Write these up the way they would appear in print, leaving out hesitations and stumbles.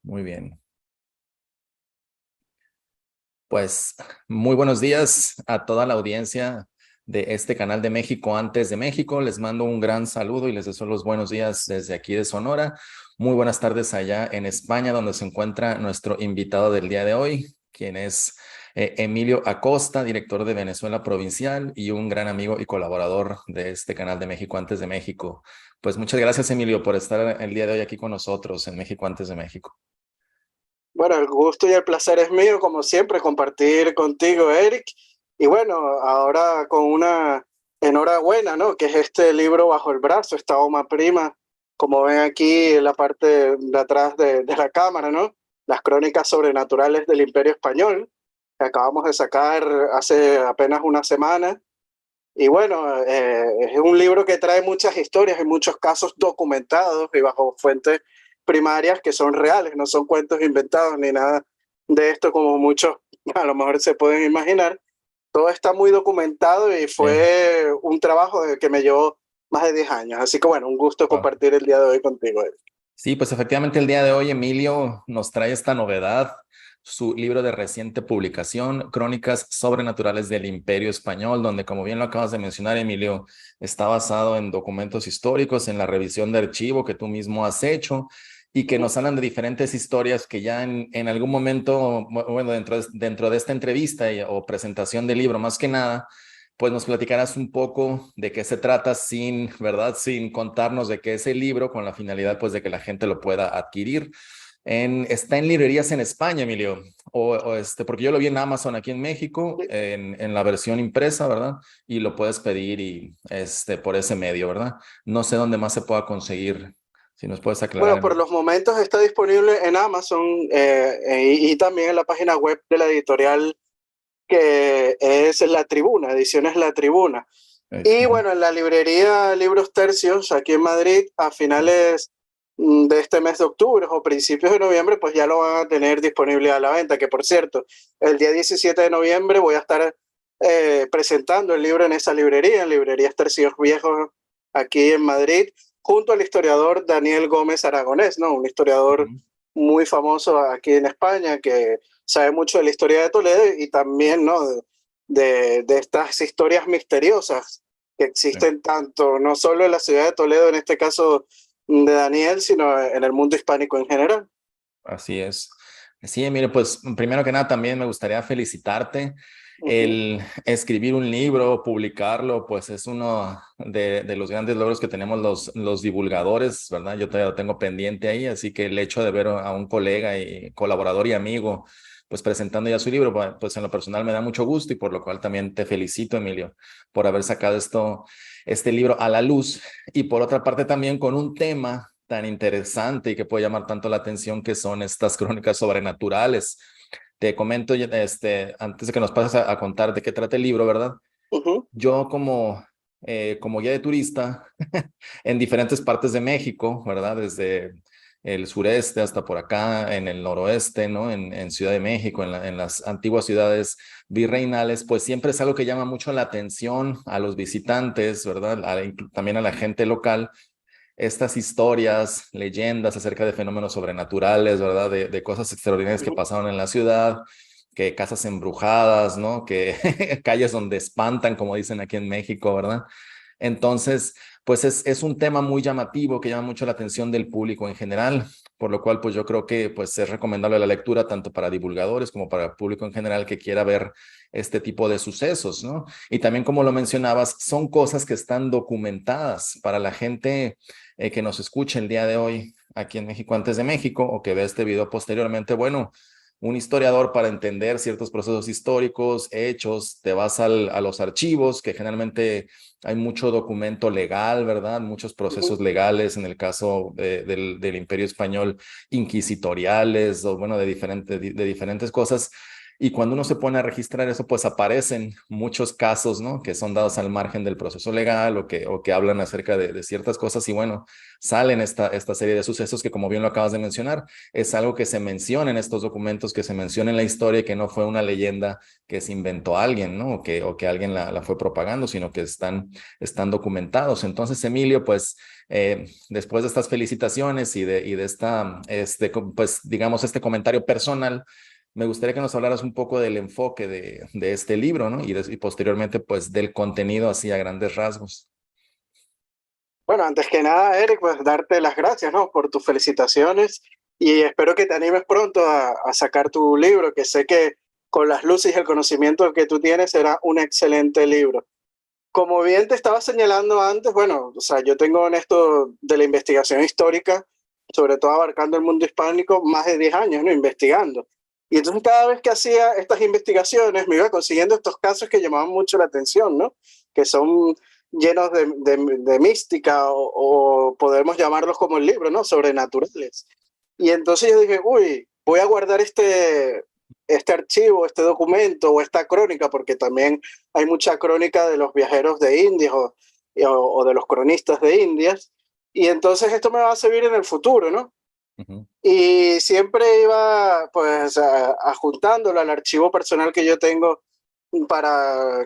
Muy bien. Pues muy buenos días a toda la audiencia de este canal de México antes de México. Les mando un gran saludo y les deseo los buenos días desde aquí de Sonora. Muy buenas tardes allá en España, donde se encuentra nuestro invitado del día de hoy, quien es Emilio Acosta, director de Venezuela Provincial y un gran amigo y colaborador de este canal de México antes de México. Pues muchas gracias, Emilio, por estar el día de hoy aquí con nosotros en México antes de México. Bueno, el gusto y el placer es mío, como siempre, compartir contigo, Eric. Y bueno, ahora con una enhorabuena, ¿no? Que es este libro bajo el brazo, esta Oma Prima, como ven aquí en la parte de atrás de la cámara, ¿no? Las crónicas sobrenaturales del Imperio Español, que acabamos de sacar hace apenas una semana. Y bueno, es un libro que trae muchas historias y muchos casos documentados y bajo fuentes primarias que son reales, no son cuentos inventados ni nada de esto como muchos a lo mejor se pueden imaginar. Todo está muy documentado y Bien. fue un trabajo que me llevó más de 10 años. Así que bueno, un gusto Wow. compartir el día de hoy contigo. Sí, pues efectivamente el día de hoy Emilio nos trae esta novedad, su libro de reciente publicación, Crónicas Sobrenaturales del Imperio Español, donde, como bien lo acabas de mencionar, Emilio, está basado en documentos históricos, en la revisión de archivo que tú mismo has hecho y que nos hablan de diferentes historias que ya en algún momento, bueno, dentro de esta entrevista o presentación del libro, más que nada, pues nos platicarás un poco de qué se trata sin, ¿verdad? Sin contarnos de qué es el libro, con la finalidad pues de que la gente lo pueda adquirir. Está en librerías en España, Emilio, porque yo lo vi en Amazon aquí en México, en la versión impresa, ¿verdad? Y lo puedes pedir y por ese medio, ¿verdad? No sé dónde más se pueda conseguir, si nos puedes aclarar, Bueno, por Emilio. los momentos está disponible en Amazon y también en la página web de la editorial que es La Tribuna, Ediciones La Tribuna. Y Ujú. bueno, en la librería Libros Tercios, aquí en Madrid, a finales de este mes de octubre o principios de noviembre, pues ya lo van a tener disponible a la venta, que por cierto, el día 17 de noviembre voy a estar presentando el libro en esa librería, en Librerías Tercios Viejos, aquí en Madrid, junto al historiador Daniel Gómez Aragonés, ¿no? Un historiador Ujú. muy famoso aquí en España que sabe mucho de la historia de Toledo y también, ¿no? De estas historias misteriosas que existen tanto, no solo en la ciudad de Toledo, en este caso de Daniel, sino en el mundo hispánico en general. Así es. Sí, mire, pues primero que nada también me gustaría felicitarte. Uh -huh. El escribir un libro, publicarlo, pues es uno de los grandes logros que tenemos los divulgadores, ¿verdad? Yo todavía lo tengo pendiente ahí, así que el hecho de ver a un colega y colaborador y amigo, pues presentando ya su libro, pues en lo personal me da mucho gusto y por lo cual también te felicito, Emilio, por haber sacado este libro a la luz y por otra parte también con un tema tan interesante y que puede llamar tanto la atención que son estas crónicas sobrenaturales. Te comento, antes de que nos pases a contar de qué trata el libro, ¿verdad? Uh -huh. Yo como guía de turista en diferentes partes de México, ¿verdad? Desde el sureste hasta por acá, en el noroeste, ¿no? En Ciudad de México, en las antiguas ciudades virreinales, pues siempre es algo que llama mucho la atención a los visitantes, ¿verdad? También a la gente local estas historias, leyendas acerca de fenómenos sobrenaturales, ¿verdad? De cosas extraordinarias Uh que -huh. pasaron en la ciudad, que casas embrujadas, ¿no? Que calles donde espantan, como dicen aquí en México, ¿verdad? Entonces, pues es un tema muy llamativo que llama mucho la atención del público en general, por lo cual pues yo creo que pues es recomendable la lectura tanto para divulgadores como para el público en general que quiera ver este tipo de sucesos, ¿no? Y también como lo mencionabas, son cosas que están documentadas para la gente que nos escuche el día de hoy aquí en México antes de México o que ve este video posteriormente. Bueno, un historiador para entender ciertos procesos históricos, hechos, te vas a los archivos, que generalmente hay mucho documento legal, ¿verdad? Muchos Uh -huh. procesos legales, en el caso del Imperio Español, inquisitoriales, o bueno, de diferentes cosas. Y cuando uno se pone a registrar eso, pues aparecen muchos casos, ¿no? Que son dados al margen del proceso legal o que hablan acerca de ciertas cosas y bueno, salen esta serie de sucesos que como bien lo acabas de mencionar, es algo que se menciona en estos documentos, que se menciona en la historia y que no fue una leyenda que se inventó alguien, ¿no? O que alguien la fue propagando, sino que están documentados. Entonces, Emilio, pues después de estas felicitaciones y de esta, pues digamos, este comentario personal, me gustaría que nos hablaras un poco del enfoque de este libro, ¿no? Y posteriormente, pues, del contenido así a grandes rasgos. Bueno, antes que nada, Eric, pues darte las gracias, ¿no? Por tus felicitaciones y espero que te animes pronto a sacar tu libro, que sé que con las luces y el conocimiento que tú tienes será un excelente libro. Como bien te estaba señalando antes, bueno, o sea, yo tengo en esto de la investigación histórica, sobre todo abarcando el mundo hispánico, más de 10 años, ¿no? Investigando. Y entonces cada vez que hacía estas investigaciones me iba consiguiendo estos casos que llamaban mucho la atención, ¿no? Que son llenos de mística o podemos llamarlos como el libro, ¿no? Sobrenaturales. Y entonces yo dije, uy, voy a guardar este archivo, este documento o esta crónica, porque también hay mucha crónica de los viajeros de Indias o de los cronistas de Indias. Y entonces esto me va a servir en el futuro, ¿no? Ujú, Y siempre iba pues adjuntándolo al archivo personal que yo tengo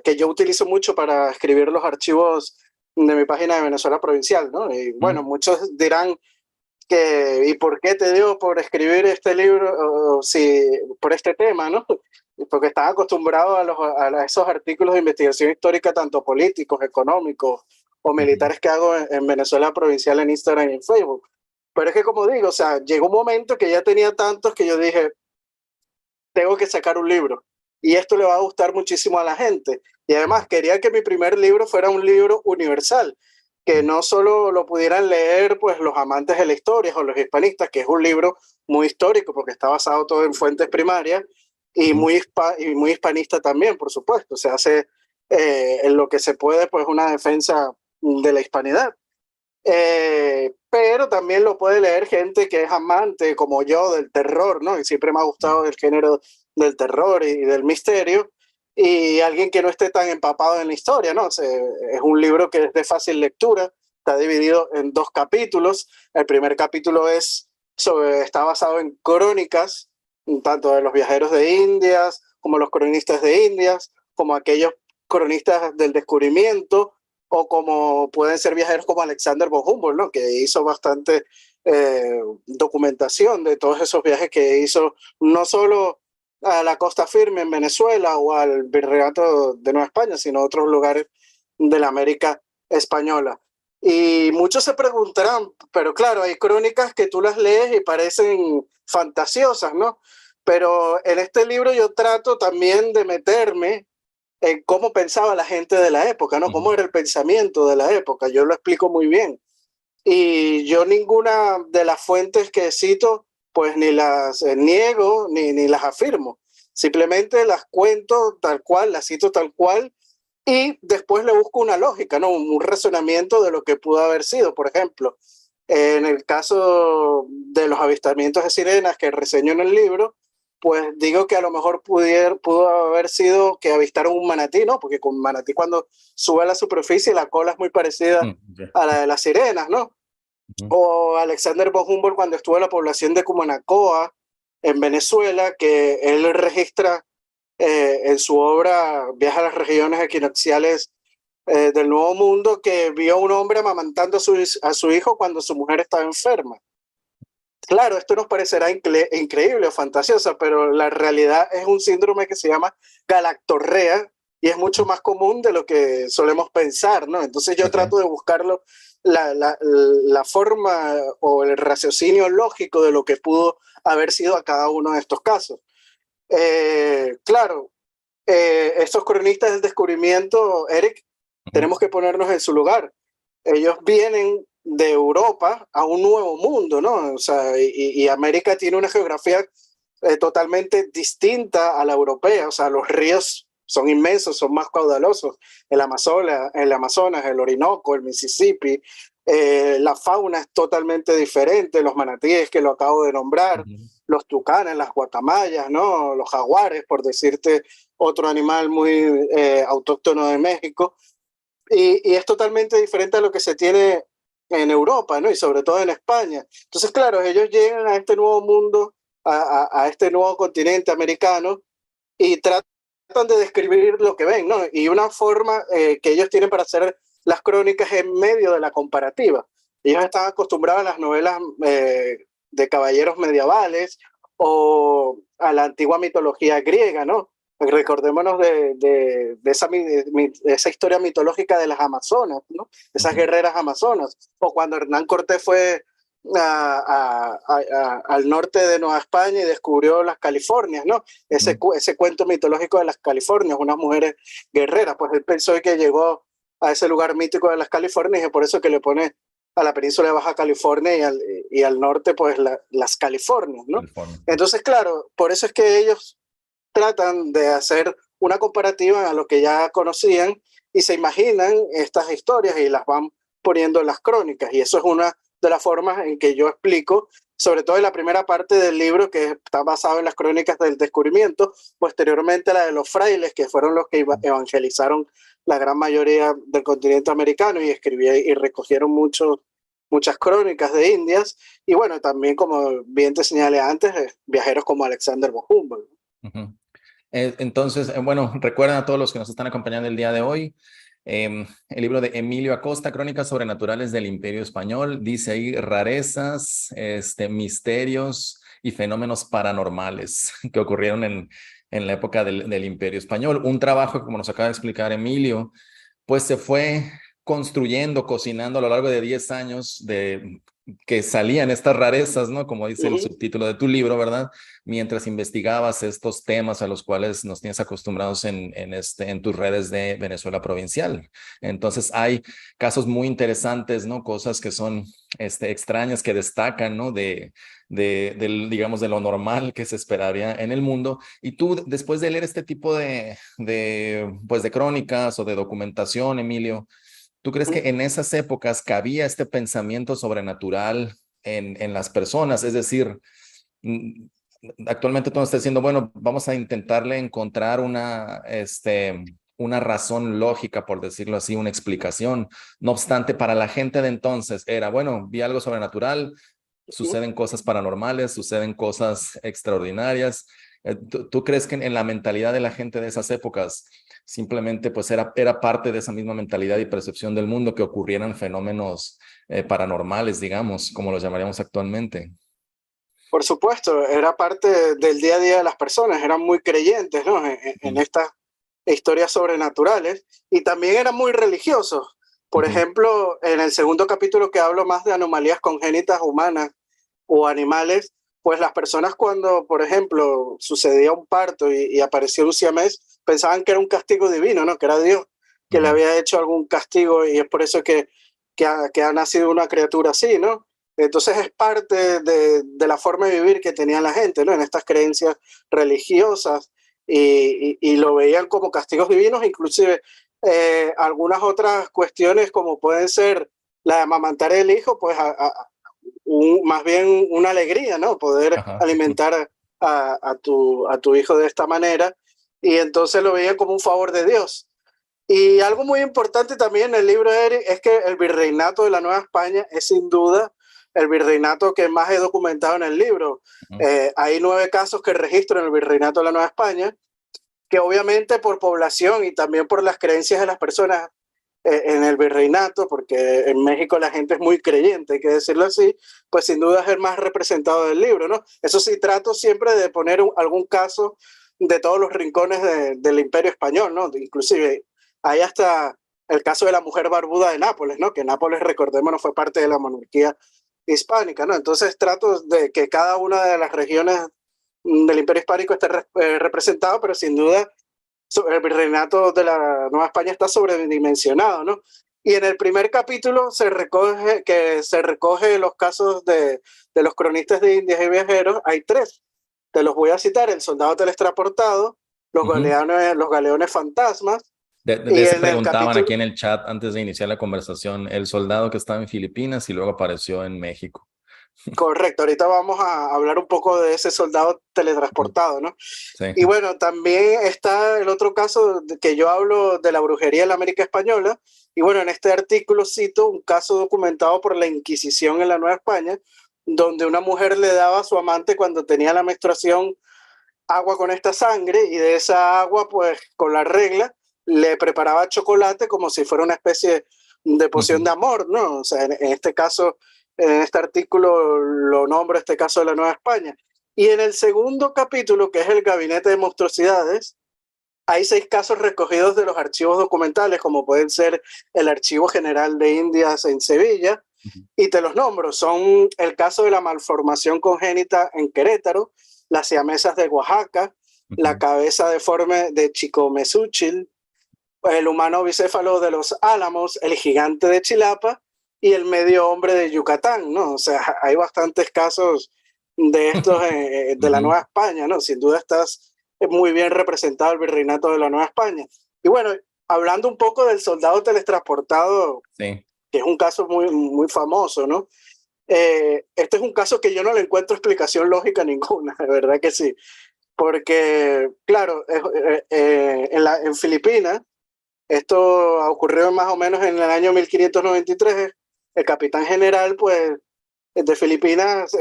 que yo utilizo mucho para escribir los archivos de mi página de Venezuela Provincial, ¿no? Y bueno, ujú, muchos dirán ¿y por qué te dio por escribir este libro, si, por este tema, ¿no? Porque estaba acostumbrado a esos artículos de investigación histórica, tanto políticos, económicos o ujú, militares que hago en Venezuela Provincial en Instagram y en Facebook. Pero es que como digo, o sea, llegó un momento que ya tenía tantos que yo dije, tengo que sacar un libro y esto le va a gustar muchísimo a la gente. Y además quería que mi primer libro fuera un libro universal, que ujú, no solo lo pudieran leer pues los amantes de la historia o los hispanistas, que es un libro muy histórico porque está basado todo en fuentes primarias ujú, y muy hispanista también, por supuesto. Se hace en lo que se puede pues una defensa de la hispanidad. Pero también lo puede leer gente que es amante, como yo, del terror, ¿no? Y siempre me ha gustado el género del terror y del misterio. Y alguien que no esté tan empapado en la historia, ¿no? Es un libro que es de fácil lectura, está dividido en dos capítulos. El primer capítulo está basado en crónicas, tanto de los viajeros de Indias, como los cronistas de Indias, como aquellos cronistas del descubrimiento, o como pueden ser viajeros como Alexander von Humboldt, ¿no? Que hizo bastante documentación de todos esos viajes que hizo, no solo a la costa firme en Venezuela o al Virreinato de Nueva España, sino a otros lugares de la América española. Y muchos se preguntarán, pero claro, hay crónicas que tú las lees y parecen fantasiosas, ¿no? Pero en este libro yo trato también de meterme en cómo pensaba la gente de la época, ¿no? ujú, Cómo era el pensamiento de la época. Yo lo explico muy bien. Y yo ninguna de las fuentes que cito, pues ni las niego ni las afirmo. Simplemente las cuento tal cual, las cito tal cual y después le busco una lógica, ¿no? Un razonamiento de lo que pudo haber sido. Por ejemplo, en el caso de los avistamientos de sirenas que reseño en el libro, pues digo que a lo mejor pudo haber sido que avistaron un manatí, ¿no? Porque con manatí cuando sube a la superficie la cola es muy parecida ujú, ya, a la de las sirenas, ¿no? ujú, O Alexander von Humboldt cuando estuvo en la población de Cumanacoa, en Venezuela, que él registra en su obra Viaje a las regiones equinocciales del Nuevo Mundo, que vio a un hombre amamantando a su hijo cuando su mujer estaba enferma. Claro, esto nos parecerá increíble o fantasiosa, pero la realidad es un síndrome que se llama galactorrea y es mucho ujú. más común de lo que solemos pensar, ¿no? Entonces yo Ok. trato de buscarlo, la forma o el raciocinio lógico de lo que pudo haber sido a cada uno de estos casos. Claro, estos cronistas del descubrimiento, Eric, Ujú, tenemos que ponernos en su lugar. Ellos vienen de Europa a un nuevo mundo, ¿no? O sea, y América tiene una geografía totalmente distinta a la europea. O sea, los ríos son inmensos, son más caudalosos. El Amazonas, el Orinoco, el Mississippi. La fauna es totalmente diferente. Los manatíes que lo acabo de nombrar, ujú, los tucanes, las guacamayas, ¿no? Los jaguares, por decirte otro animal muy autóctono de México. Y es totalmente diferente a lo que se tiene en Europa, ¿no? Y sobre todo en España. Entonces, claro, ellos llegan a este nuevo mundo, a este nuevo continente americano y tratan de describir lo que ven, ¿no? Y una forma que ellos tienen para hacer las crónicas en medio de la comparativa. Ellos están acostumbrados a las novelas de caballeros medievales o a la antigua mitología griega, ¿no? Recordémonos de esa historia mitológica de las Amazonas, ¿no? Esas guerreras amazonas. O cuando Hernán Cortés fue al norte de Nueva España y descubrió las Californias, ¿no? Ese cuento mitológico de las Californias, unas mujeres guerreras, pues él pensó que llegó a ese lugar mítico de las Californias y es por eso que le pone a la península de Baja California y al norte, pues las Californias, ¿no? California. Entonces, claro, por eso es que ellos tratan de hacer una comparativa a lo que ya conocían y se imaginan estas historias y las van poniendo en las crónicas. Y eso es una de las formas en que yo explico, sobre todo en la primera parte del libro, que está basado en las crónicas del descubrimiento, posteriormente la de los frailes, que fueron los que evangelizaron la gran mayoría del continente americano y escribieron y recogieron muchas crónicas de Indias. Y bueno, también, como bien te señalé antes, viajeros como Alexander von Humboldt. Entonces, bueno, recuerden a todos los que nos están acompañando el día de hoy, el libro de Emilio Acosta, Crónicas Sobrenaturales del Imperio Español, dice ahí rarezas, misterios y fenómenos paranormales que ocurrieron en la época del Imperio Español. Un trabajo que, como nos acaba de explicar Emilio, pues se fue construyendo, cocinando a lo largo de 10 años de que salían estas rarezas, ¿no? Como dice el subtítulo de tu libro, ¿verdad? Mientras investigabas estos temas a los cuales nos tienes acostumbrados en tus redes de Venezuela Provincial. Entonces hay casos muy interesantes, ¿no? Cosas que son extrañas, que destacan, ¿no? Digamos, de lo normal que se esperaría en el mundo. Y tú, después de leer este tipo pues de crónicas o de documentación, Emilio, ¿tú crees que en esas épocas cabía este pensamiento sobrenatural en las personas? Es decir, actualmente tú nos estás diciendo, bueno, vamos a intentarle encontrar una razón lógica, por decirlo así, una explicación. No obstante, para la gente de entonces era, bueno, vi algo sobrenatural, suceden cosas paranormales, suceden cosas extraordinarias. ¿Tú crees que en la mentalidad de la gente de esas épocas simplemente pues era parte de esa misma mentalidad y percepción del mundo que ocurrieran fenómenos paranormales, digamos, como los llamaríamos actualmente? Por supuesto, era parte del día a día de las personas, eran muy creyentes, ¿no? En estas historias sobrenaturales y también eran muy religiosos. Por ejemplo, en el segundo capítulo que hablo más de anomalías congénitas humanas o animales, pues las personas cuando, por ejemplo, sucedía un parto y apareció un siamés, pensaban que era un castigo divino, ¿no? Que era Dios que le había hecho algún castigo y es por eso que ha nacido una criatura así, ¿no? Entonces es parte de la forma de vivir que tenía la gente, ¿no? En estas creencias religiosas y lo veían como castigos divinos, inclusive algunas otras cuestiones como pueden ser la de amamantar el hijo, pues más bien una alegría, ¿no? Poder alimentar a tu hijo de esta manera y entonces lo veían como un favor de Dios. Y algo muy importante también en el libro de Eric es que el virreinato de la Nueva España es sin duda el virreinato que más he documentado en el libro. Hay 9 casos que registro en el virreinato de la Nueva España, que obviamente por población y también por las creencias de las personas en el virreinato, porque en México la gente es muy creyente, hay que decirlo así, pues sin duda es el más representado del libro, ¿no? Eso sí, trato siempre de poner algún caso de todos los rincones del Imperio Español, ¿no? Inclusive hay hasta el caso de la mujer barbuda de Nápoles, ¿no? Que Nápoles, recordémonos, fue parte de la monarquía hispánica, ¿no? Entonces trato de que cada una de las regiones del Imperio Hispánico esté representado, pero sin duda el virreinato de la Nueva España está sobredimensionado, ¿no? Y en el primer capítulo se recoge los casos de los cronistas de Indias y viajeros. Hay 3. Te los voy a citar: el soldado teletransportado, los galeones fantasmas. De ese preguntaban aquí en el chat antes de iniciar la conversación, el soldado que estaba en Filipinas y luego apareció en México. Correcto, ahorita vamos a hablar un poco de ese soldado teletransportado, ¿no? Sí. Y bueno, también está el otro caso que yo hablo de la brujería en la América Española. Y bueno, en este artículo cito un caso documentado por la Inquisición en la Nueva España, donde una mujer le daba a su amante cuando tenía la menstruación agua con esta sangre y de esa agua, pues con la regla, le preparaba chocolate como si fuera una especie de poción de Ujú. amor, ¿no? O sea, en este caso, en este artículo lo nombro este caso de la Nueva España. Y en el segundo capítulo, que es el Gabinete de Monstruosidades, hay 6 casos recogidos de los archivos documentales, como pueden ser el Archivo General de Indias en Sevilla, Ujú. y te los nombro. Son el caso de la malformación congénita en Querétaro, las siamesas de Oaxaca, la Ujú. cabeza deforme de Chicomesuchil, el humano bicéfalo de los Álamos, el gigante de Chilapa y el medio hombre de Yucatán, ¿no? O sea, hay bastantes casos de estos de la Ujú. Nueva España, ¿no? Sin duda estás muy bien representado el virreinato de la Nueva España. Y bueno, hablando un poco del soldado teletransportado, Sí. que es un caso muy famoso, ¿no? Este es un caso que yo no le encuentro explicación lógica ninguna, de verdad que sí. Porque, claro, en Filipinas, esto ocurrió más o menos en el año 1593. El capitán general, pues, de Filipinas,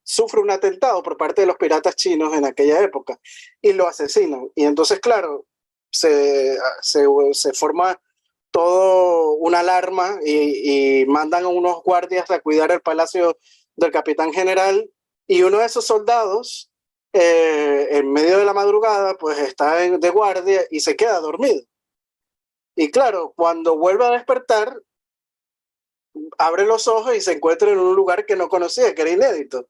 sufre un atentado por parte de los piratas chinos en aquella época y lo asesinan. Y entonces, claro, se forma todo una alarma y mandan a unos guardias a cuidar el palacio del capitán general y uno de esos soldados, en medio de la madrugada, pues está de guardia y se queda dormido. Y claro, cuando vuelve a despertar, abre los ojos y se encuentra en un lugar que no conocía, que era inédito.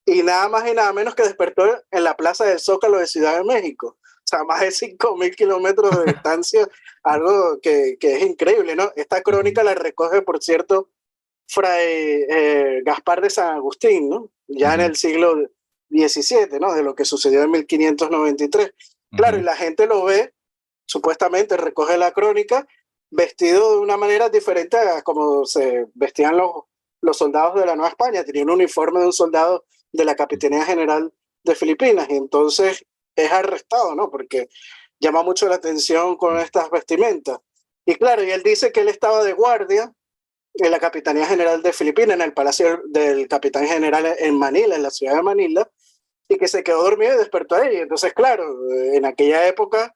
Y nada más y nada menos que despertó en la Plaza del Zócalo de Ciudad de México. O sea, más de 5.000 kilómetros de distancia, algo que es increíble, ¿no? Esta Ujú. crónica la recoge, por cierto, Fray Gaspar de San Agustín, ¿no? Ya en Ujú. el siglo XVII, ¿no? De lo que sucedió en 1593. Claro, y Ujú. la gente lo ve, supuestamente recoge la crónica, vestido de una manera diferente a como se vestían los soldados de la Nueva España. Tenía un uniforme de un soldado de la Capitanía General de Filipinas y entonces es arrestado, ¿no? Porque llama mucho la atención con estas vestimentas. Y claro, y él dice que él estaba de guardia en la Capitanía General de Filipinas, en el Palacio del Capitán General en Manila, en la ciudad de Manila, y que se quedó dormido y despertó ahí. Entonces, claro, en aquella época,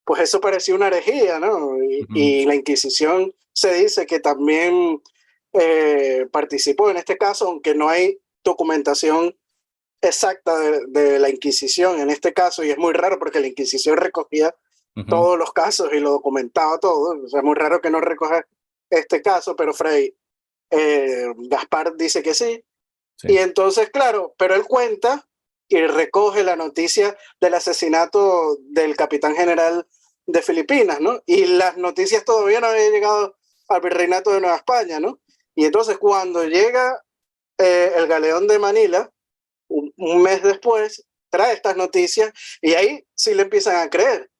pues eso parecía una herejía, ¿no? Ujú. La Inquisición se dice que también participó en este caso, aunque no hay documentación exacta de la Inquisición en este caso, y es muy raro porque la Inquisición recogía Ujú. todos los casos y lo documentaba todo. O sea, es muy raro que no recoja este caso, pero Frey Gaspar dice que sí. Y Sí. entonces, claro, pero él cuenta y recoge la noticia del asesinato del capitán general de Filipinas, ¿no? Y las noticias todavía no habían llegado al virreinato de Nueva España, ¿no? Y entonces cuando llega el galeón de Manila, un mes después, trae estas noticias y ahí sí le empiezan a creer.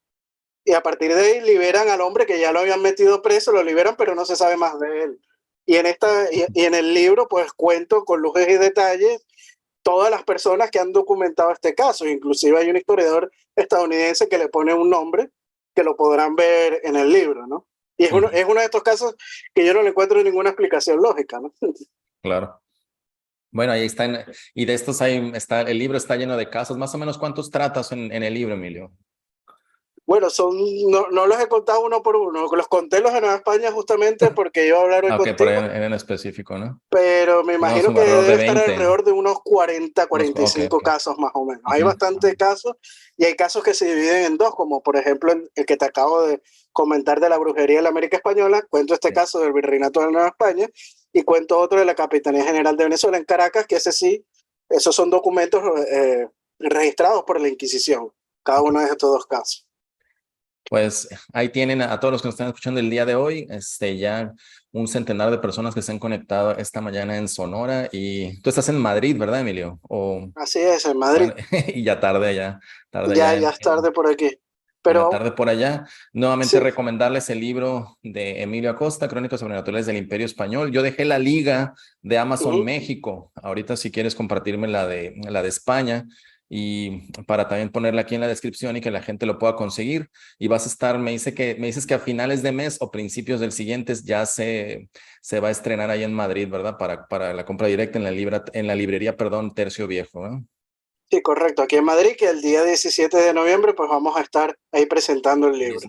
Y a partir de ahí liberan al hombre que ya lo habían metido preso, lo liberan, pero no se sabe más de él. Y en el libro, pues cuento con luces y detalles todas las personas que han documentado este caso. Inclusive hay un historiador estadounidense que le pone un nombre que lo podrán ver en el libro, ¿no? Y Ujú. es uno de estos casos que yo no le encuentro ninguna explicación lógica, ¿no? Claro. Bueno, ahí está. Y de estos hay, está, el libro está lleno de casos. Más o menos, ¿cuántos tratas en el libro, Emilio? Bueno, no los he contado uno por uno, los conté los de Nueva España justamente porque iba a hablar hoy Ah, ok, por ahí contigo, en específico, ¿no? pero me Digamos imagino un que alrededor de debe estar 20. alrededor de unos 40, Ok, 45 ok. casos más o menos. Hay Ujú. bastantes casos y hay casos que se dividen en dos, como por ejemplo el que te acabo de comentar de la brujería de la América Española. Cuento este Sí. caso del Virreinato de la Nueva España y cuento otro de la Capitanía General de Venezuela en Caracas, que ese sí, esos son documentos registrados por la Inquisición, cada Ok. uno de estos dos casos. Pues ahí tienen a todos los que nos están escuchando el día de hoy, ya un centenar de personas que se han conectado esta mañana en Sonora y tú estás en Madrid, ¿verdad, Emilio? O Así es, en Madrid. bueno, y ya tarde allá Ya en, es tarde por aquí. en la Pero tarde por allá. Nuevamente sí, recomendarles el libro de Emilio Acosta, Crónicas Sobrenaturales del Imperio Español. Yo dejé la liga de Amazon ujú, México. Ahorita si quieres compartirme la de España y para también ponerla aquí en la descripción y que la gente lo pueda conseguir. Y vas a estar, me dices que a finales de mes o principios del siguiente ya se va a estrenar ahí en Madrid, ¿verdad? Para la compra directa en la librería, perdón, Tercio Viejo, ¿no? sí, correcto. Aquí en Madrid, que el día 17 de noviembre, pues vamos a estar ahí presentando el libro.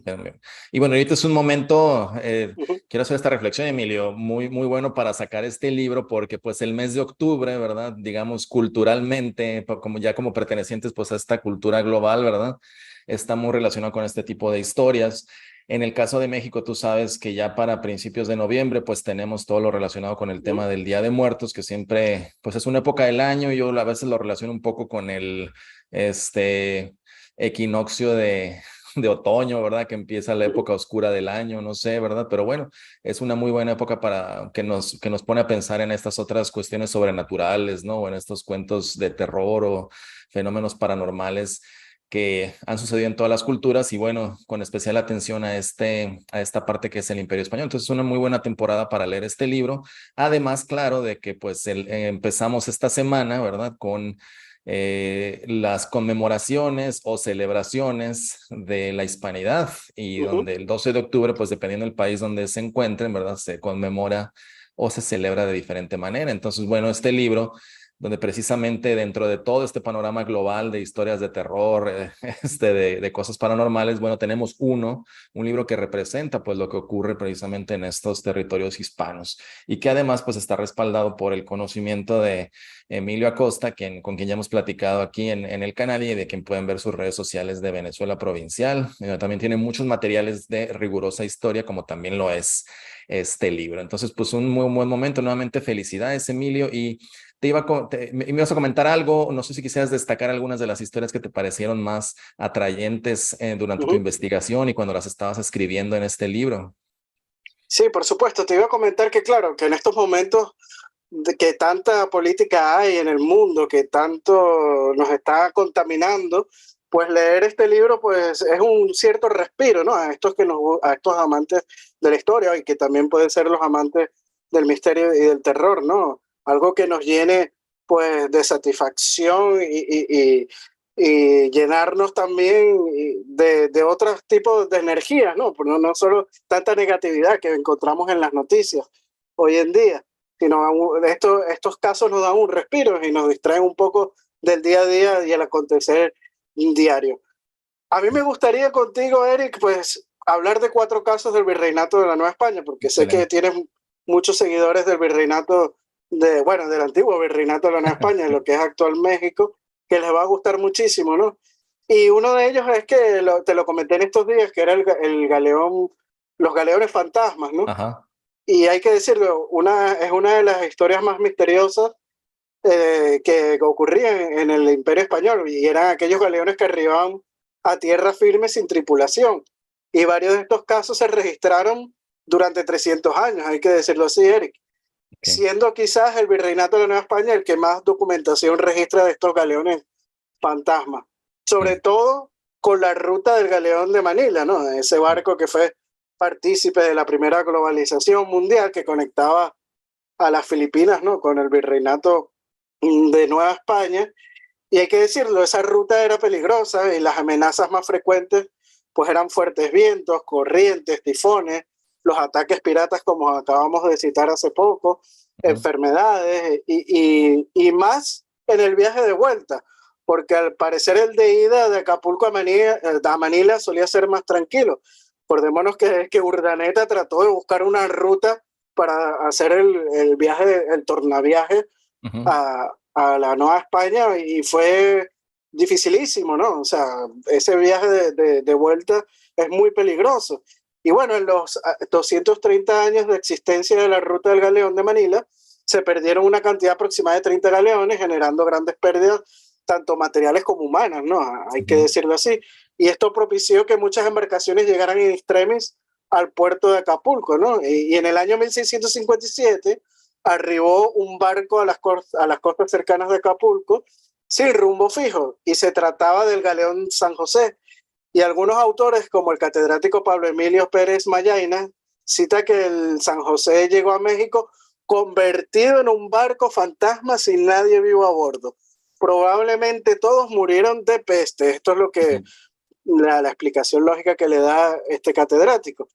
Y bueno, ahorita es un momento, Ujú, quiero hacer esta reflexión, Emilio, muy bueno para sacar este libro, porque pues el mes de octubre, ¿verdad? Digamos, culturalmente, como ya como pertenecientes pues a esta cultura global, ¿verdad? Está muy relacionado con este tipo de historias. En el caso de México, tú sabes que ya para principios de noviembre, pues tenemos todo lo relacionado con el ujú, tema del Día de Muertos, que siempre, pues es una época del año, yo a veces lo relaciono un poco con este, equinoccio de otoño, ¿verdad? Que empieza la ujú. época oscura del año, no sé, ¿verdad? Pero bueno, es una muy buena época para que nos pone a pensar en estas otras cuestiones sobrenaturales, ¿no? O en estos cuentos de terror o fenómenos paranormales que han sucedido en todas las culturas y bueno, con especial atención a esta parte que es el Imperio Español. Entonces es una muy buena temporada para leer este libro. Además, claro, de que pues empezamos esta semana, ¿verdad? Con las conmemoraciones o celebraciones de la hispanidad y Ujú. donde el 12 de octubre, pues dependiendo del país donde se encuentren, ¿verdad? Se conmemora o se celebra de diferente manera. Entonces, bueno, este libro donde precisamente dentro de todo este panorama global de historias de terror, de cosas paranormales, bueno, tenemos un libro que representa pues lo que ocurre precisamente en estos territorios hispanos y que además pues está respaldado por el conocimiento de Emilio Acosta, con quien ya hemos platicado aquí en el canal y de quien pueden ver sus redes sociales de Venezuela Provincial. También tiene muchos materiales de rigurosa historia, como también lo es este libro. Entonces, pues un muy buen momento. Nuevamente, felicidades, Emilio. Y me ibas a comentar algo, no sé si quisieras destacar algunas de las historias que te parecieron más atrayentes durante tu Ujú. investigación y cuando las estabas escribiendo en este libro. Sí, por supuesto. Te iba a comentar que, claro, que en estos momentos de que tanta política hay en el mundo, que tanto nos está contaminando, pues leer este libro pues es un cierto respiro, ¿no? A estos a estos amantes de la historia y que también pueden ser los amantes del misterio y del terror, ¿no? Algo que nos llene pues de satisfacción y llenarnos también de otros tipos de energías, ¿no? Pues no solo tanta negatividad que encontramos en las noticias hoy en día, sino estos casos nos dan un respiro y nos distraen un poco del día a día y el acontecer diario. A mí me gustaría contigo, Eric, pues hablar de 4 casos del virreinato de la Nueva España, porque sé que Excelente. tienes muchos seguidores del virreinato, bueno, del antiguo virreinato de la Nueva España, lo que es actual México, que les va a gustar muchísimo, ¿no? Y uno de ellos es que te lo comenté en estos días, que era el galeón, los galeones fantasmas, ¿no? Ajá. Y hay que decirlo, es una de las historias más misteriosas que ocurrían en el Imperio Español, y eran aquellos galeones que arribaban a tierra firme sin tripulación. Y varios de estos casos se registraron durante 300 años, hay que decirlo así, Eric. Okay. Siendo quizás el Virreinato de la Nueva España el que más documentación registra de estos galeones fantasmas. Sobre Mm. todo con la ruta del galeón de Manila, ¿no? Ese barco que fue partícipe de la primera globalización mundial que conectaba a las Filipinas, ¿no? Con el virreinato de Nueva España. Y hay que decirlo, esa ruta era peligrosa y las amenazas más frecuentes pues eran fuertes vientos, corrientes, tifones, los ataques piratas como acabamos de citar hace poco, Ujú. enfermedades y más en el viaje de vuelta, porque al parecer el de ida de Acapulco a Manila solía ser más tranquilo. Acordémonos que Urdaneta trató de buscar una ruta para hacer el viaje, el tornaviaje Ujú. a la Nueva España y fue dificilísimo, ¿no? O sea, ese viaje de vuelta es muy peligroso. Y bueno, en los 230 años de existencia de la ruta del galeón de Manila, se perdieron una cantidad aproximada de 30 galeones, generando grandes pérdidas, tanto materiales como humanas, ¿no? Hay que Ujú. decirlo así. Y esto propició que muchas embarcaciones llegaran en extremis al puerto de Acapulco, ¿no? Y en el año 1657 arribó un barco a las costas cercanas de Acapulco sin rumbo fijo y se trataba del galeón San José. Y algunos autores, como el catedrático Pablo Emilio Pérez Mayaina, cita que el San José llegó a México convertido en un barco fantasma sin nadie vivo a bordo. Probablemente todos murieron de peste. Esto es lo que la explicación lógica que le da este catedrático.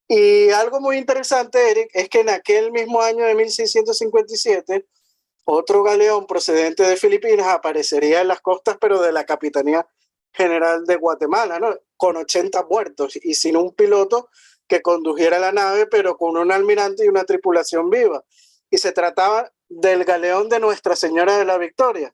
Y algo muy interesante, Eric, es que en aquel mismo año de 1657, otro galeón procedente de Filipinas aparecería en las costas, pero de la Capitanía General de Guatemala, ¿no? Con 80 muertos y sin un piloto que condujera la nave, pero con un almirante y una tripulación viva. Y se trataba del galeón de Nuestra Señora de la Victoria.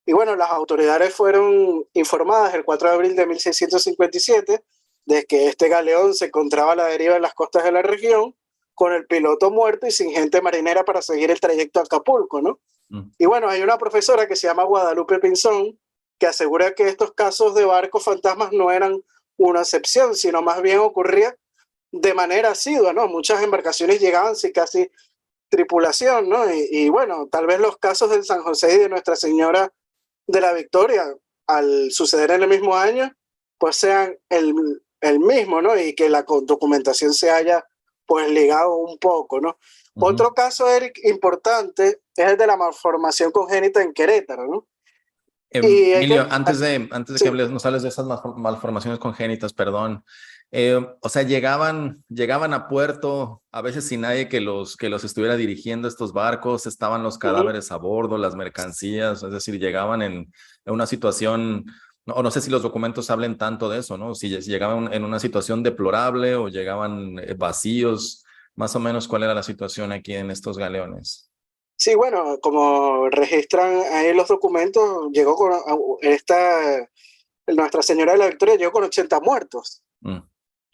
Y bueno, las autoridades fueron informadas el 4 de abril de 1657 de que este galeón se encontraba a la deriva en las costas de la región, con el piloto muerto y sin gente marinera para seguir el trayecto a Acapulco, ¿no? Y bueno, hay una profesora que se llama Guadalupe Pinzón, que asegura que estos casos de barcos fantasmas no eran una excepción, sino más bien ocurría de manera asidua, ¿no? Muchas embarcaciones llegaban sin casi tripulación, ¿no? Y bueno, tal vez los casos del San José y de Nuestra Señora de la Victoria, al suceder en el mismo año, pues sean el mismo, ¿no? Y que la documentación se haya pues ligado un poco, ¿no? Otro caso, Eric, importante es el de la malformación congénita en Querétaro, ¿no? Y hay Emilio, que, antes de sí. que nos hables de esas malformaciones congénitas, perdón, o sea, llegaban a puerto, a veces sin nadie que los estuviera dirigiendo estos barcos, estaban los cadáveres a bordo, las mercancías, es decir, llegaban en una situación, no sé si los documentos hablen tanto de eso, ¿no? Si llegaban en una situación deplorable o llegaban vacíos, más o menos cuál era la situación aquí en estos galeones. Sí, bueno, como registran ahí los documentos, llegó con Nuestra Señora de la Victoria llegó con 80 muertos.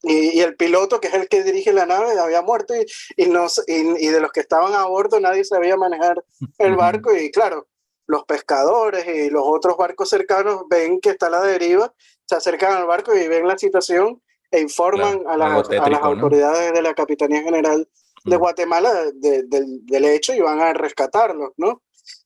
Y el piloto, que es el que dirige la nave, había muerto y de los que estaban a bordo nadie sabía manejar el barco. Y claro, los pescadores y los otros barcos cercanos ven que está a la deriva, se acercan al barco y ven la situación e informan Algo a las tétrico, ¿no? autoridades de la Capitanía General de Guatemala del hecho y van a rescatarlos, ¿no?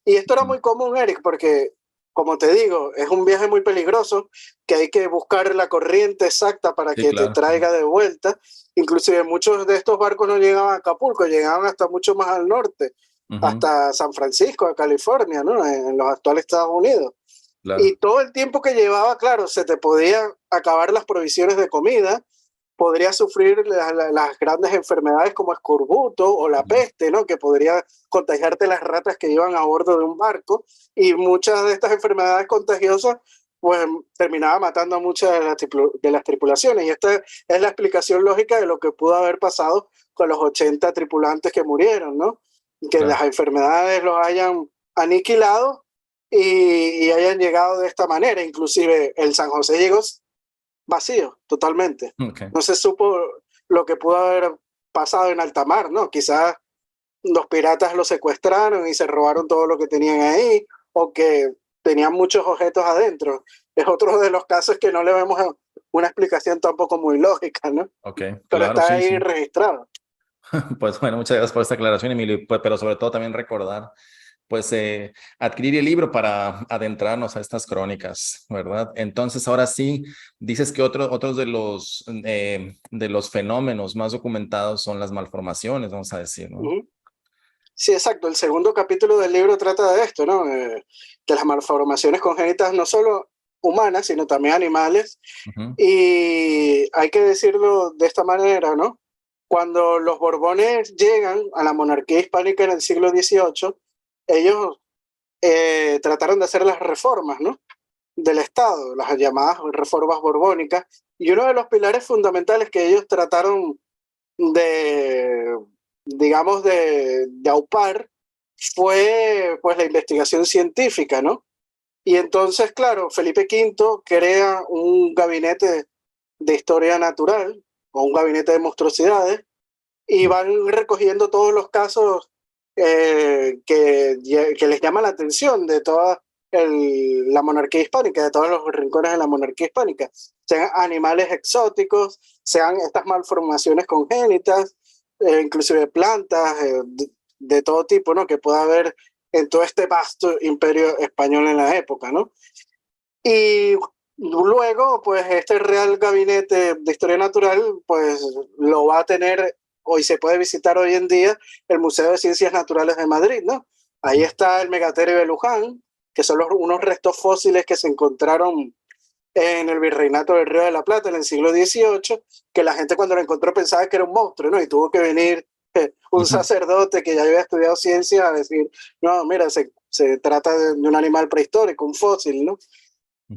Y esto era muy común, Eric, porque, como te digo, es un viaje muy peligroso, que hay que buscar la corriente exacta para Sí, que te claro. traiga de vuelta. Inclusive muchos de estos barcos no llegaban a Acapulco, llegaban hasta mucho más al norte, hasta San Francisco, de California, ¿no? En los actuales Estados Unidos. Claro. Y todo el tiempo que llevaba, claro, se te podía acabar las provisiones de comida, podría sufrir las grandes enfermedades como escorbuto o la peste, ¿no? Que podría contagiarte las ratas que iban a bordo de un barco, y muchas de estas enfermedades contagiosas pues terminaba matando a muchas de las tripulaciones, y esta es la explicación lógica de lo que pudo haber pasado con los 80 tripulantes que murieron, ¿no? Que las enfermedades los hayan aniquilado y hayan llegado de esta manera. Inclusive el San José llegó vacío, totalmente. Okay. No se supo lo que pudo haber pasado en alta mar, ¿no? Quizás los piratas lo secuestraron y se robaron todo lo que tenían ahí, o que tenían muchos objetos adentro. Es otro de los casos que no le vemos una explicación tampoco muy lógica, ¿no? Ok, Pero claro, está sí, ahí sí. registrado. Pues bueno, muchas gracias por esta aclaración, Emilio, pero sobre todo también recordar, pues adquirir el libro para adentrarnos a estas crónicas, ¿verdad? Entonces, ahora sí, dices que otros de los fenómenos más documentados son las malformaciones, vamos a decir, ¿no? Sí, exacto. El segundo capítulo del libro trata de esto, ¿no? De las malformaciones congénitas, no solo humanas, sino también animales. Y hay que decirlo de esta manera, ¿no? Cuando los Borbones llegan a la monarquía hispánica en el siglo XVIII, ellos trataron de hacer las reformas, ¿no? Del Estado, las llamadas reformas borbónicas, y uno de los pilares fundamentales que ellos trataron de, digamos, de aupar fue pues la investigación científica, ¿no? Y entonces, claro, Felipe V crea un gabinete de historia natural o un gabinete de monstruosidades, y van recogiendo todos los casos que les llama la atención de toda la monarquía hispánica, de todos los rincones de la monarquía hispánica, sean animales exóticos, sean estas malformaciones congénitas, inclusive plantas de todo tipo, ¿no? Que pueda haber en todo este vasto imperio español en la época, ¿no? Y Luego, pues este Real Gabinete de Historia Natural, pues lo va a tener, hoy se puede visitar hoy en día, el Museo de Ciencias Naturales de Madrid, ¿no? Ahí está el Megaterio de Luján, que son unos restos fósiles que se encontraron en el Virreinato del Río de la Plata en el siglo XVIII, que la gente cuando lo encontró pensaba que era un monstruo, ¿no? Y tuvo que venir un Ujú, sacerdote que ya había estudiado ciencia a decir, no, mira, se trata de un animal prehistórico, un fósil, ¿no?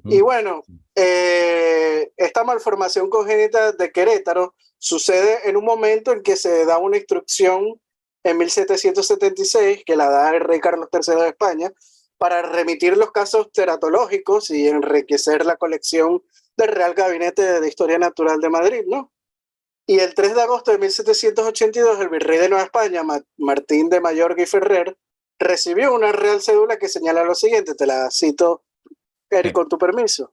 Y ujú. bueno, esta malformación congénita de Querétaro sucede en un momento en que se da una instrucción en 1776 que la da el rey Carlos III de España para remitir los casos teratológicos y enriquecer la colección del Real Gabinete de Historia Natural de Madrid, ¿no? Y el 3 de agosto de 1782, el virrey de Nueva España, Martín de Mayorga y Ferrer, recibió una real cédula que señala lo siguiente, te la cito, Eric, Sí. con tu permiso.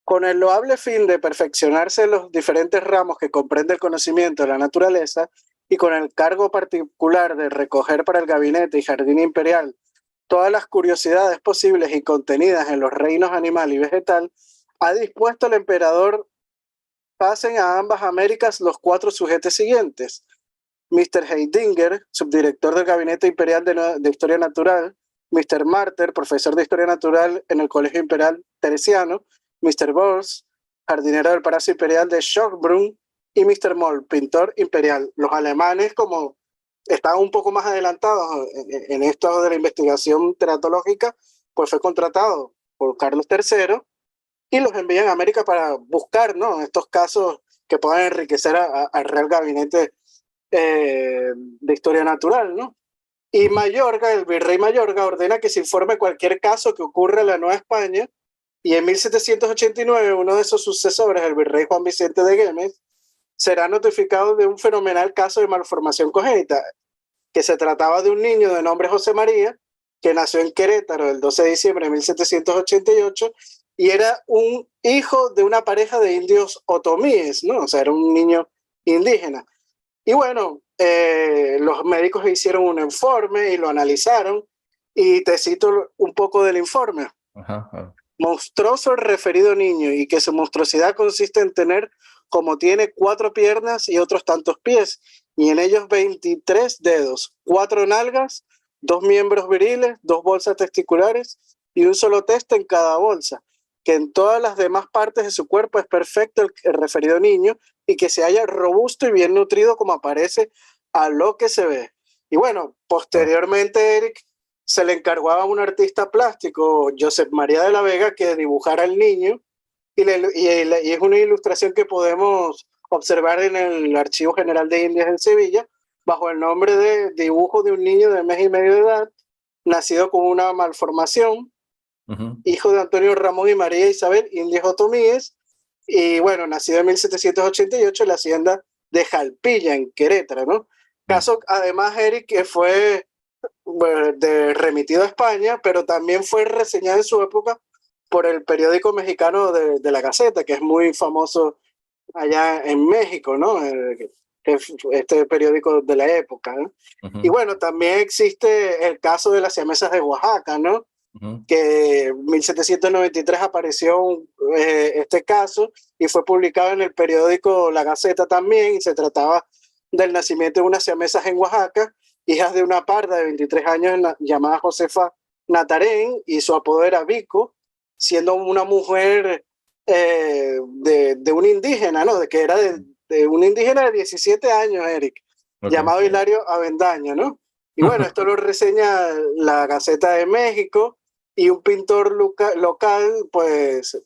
Con el loable fin de perfeccionarse los diferentes ramos que comprende el conocimiento de la naturaleza y con el cargo particular de recoger para el gabinete y jardín imperial todas las curiosidades posibles y contenidas en los reinos animal y vegetal, ha dispuesto el emperador pasen a ambas Américas los 4 sujetos siguientes. Mr. Heidinger, subdirector del Gabinete Imperial de Historia Natural, Mr. Marter, profesor de Historia Natural en el Colegio Imperial Teresiano, Mr. Bors, jardinero del Palacio Imperial de Schockbrunn, y Mr. Moll, pintor imperial. Los alemanes, como estaban un poco más adelantados en esto de la investigación teratológica, pues fue contratado por Carlos III y los envían a América para buscar, ¿no?, estos casos que puedan enriquecer al Real Gabinete de Historia Natural, ¿no? Y Ujú. Mayorga, el virrey Mayorga, ordena que se informe cualquier caso que ocurra en la Nueva España, y en 1789 uno de sus sucesores, el virrey Juan Vicente de Güemes, será notificado de un fenomenal caso de malformación congénita, que se trataba de un niño de nombre José María, que nació en Querétaro el 12 de diciembre de 1788 y era un hijo de una pareja de indios otomíes, ¿no? O sea, era un niño indígena. Y bueno, los médicos hicieron un informe y lo analizaron, y te cito un poco del informe. Ajá, ajá. Monstruoso el referido niño, y que su monstruosidad consiste en tener, como tiene, 4 piernas y otros tantos pies, y en ellos 23 dedos, 4 nalgas, 2 miembros viriles, 2 bolsas testiculares y un solo teste en cada bolsa, que en todas las demás partes de su cuerpo es perfecto el referido niño, y que se halla robusto y bien nutrido como aparece a lo que se ve. Y bueno, Wow. posteriormente, Eric, se le encargó a un artista plástico, Josep María de la Vega, que dibujara al niño, y es una ilustración que podemos observar en el Archivo General de Indias en Sevilla, bajo el nombre de Dibujo de un niño de mes y medio de edad, nacido con una malformación, Ujú, hijo de Antonio Ramón y María Isabel Indias Otomíes, y bueno, nacido en 1788 en la hacienda de Jalpilla, en Querétaro, ¿no? ujú. Caso, además, Eric, que fue remitido a España, pero también fue reseñado en su época por el periódico mexicano de La Gaceta, que es muy famoso allá en México, ¿no? Este periódico de la época, ¿no? Y Ujú, bueno, también existe el caso de las siamesas de Oaxaca, ¿no? ujú, Que en 1793 apareció este caso y fue publicado en el periódico La Gaceta también, y se trataba del nacimiento de unas siamesas en Oaxaca, hijas de una parda de 23 años llamada Josefa Natarén, y su apodo era Vico, siendo una mujer de un indígena, ¿no? Que era de un indígena de 17 años, Eric, ok. llamado Hilario Avendaño, ¿no? Y bueno, esto lo reseña la Gaceta de México, y un pintor local, pues,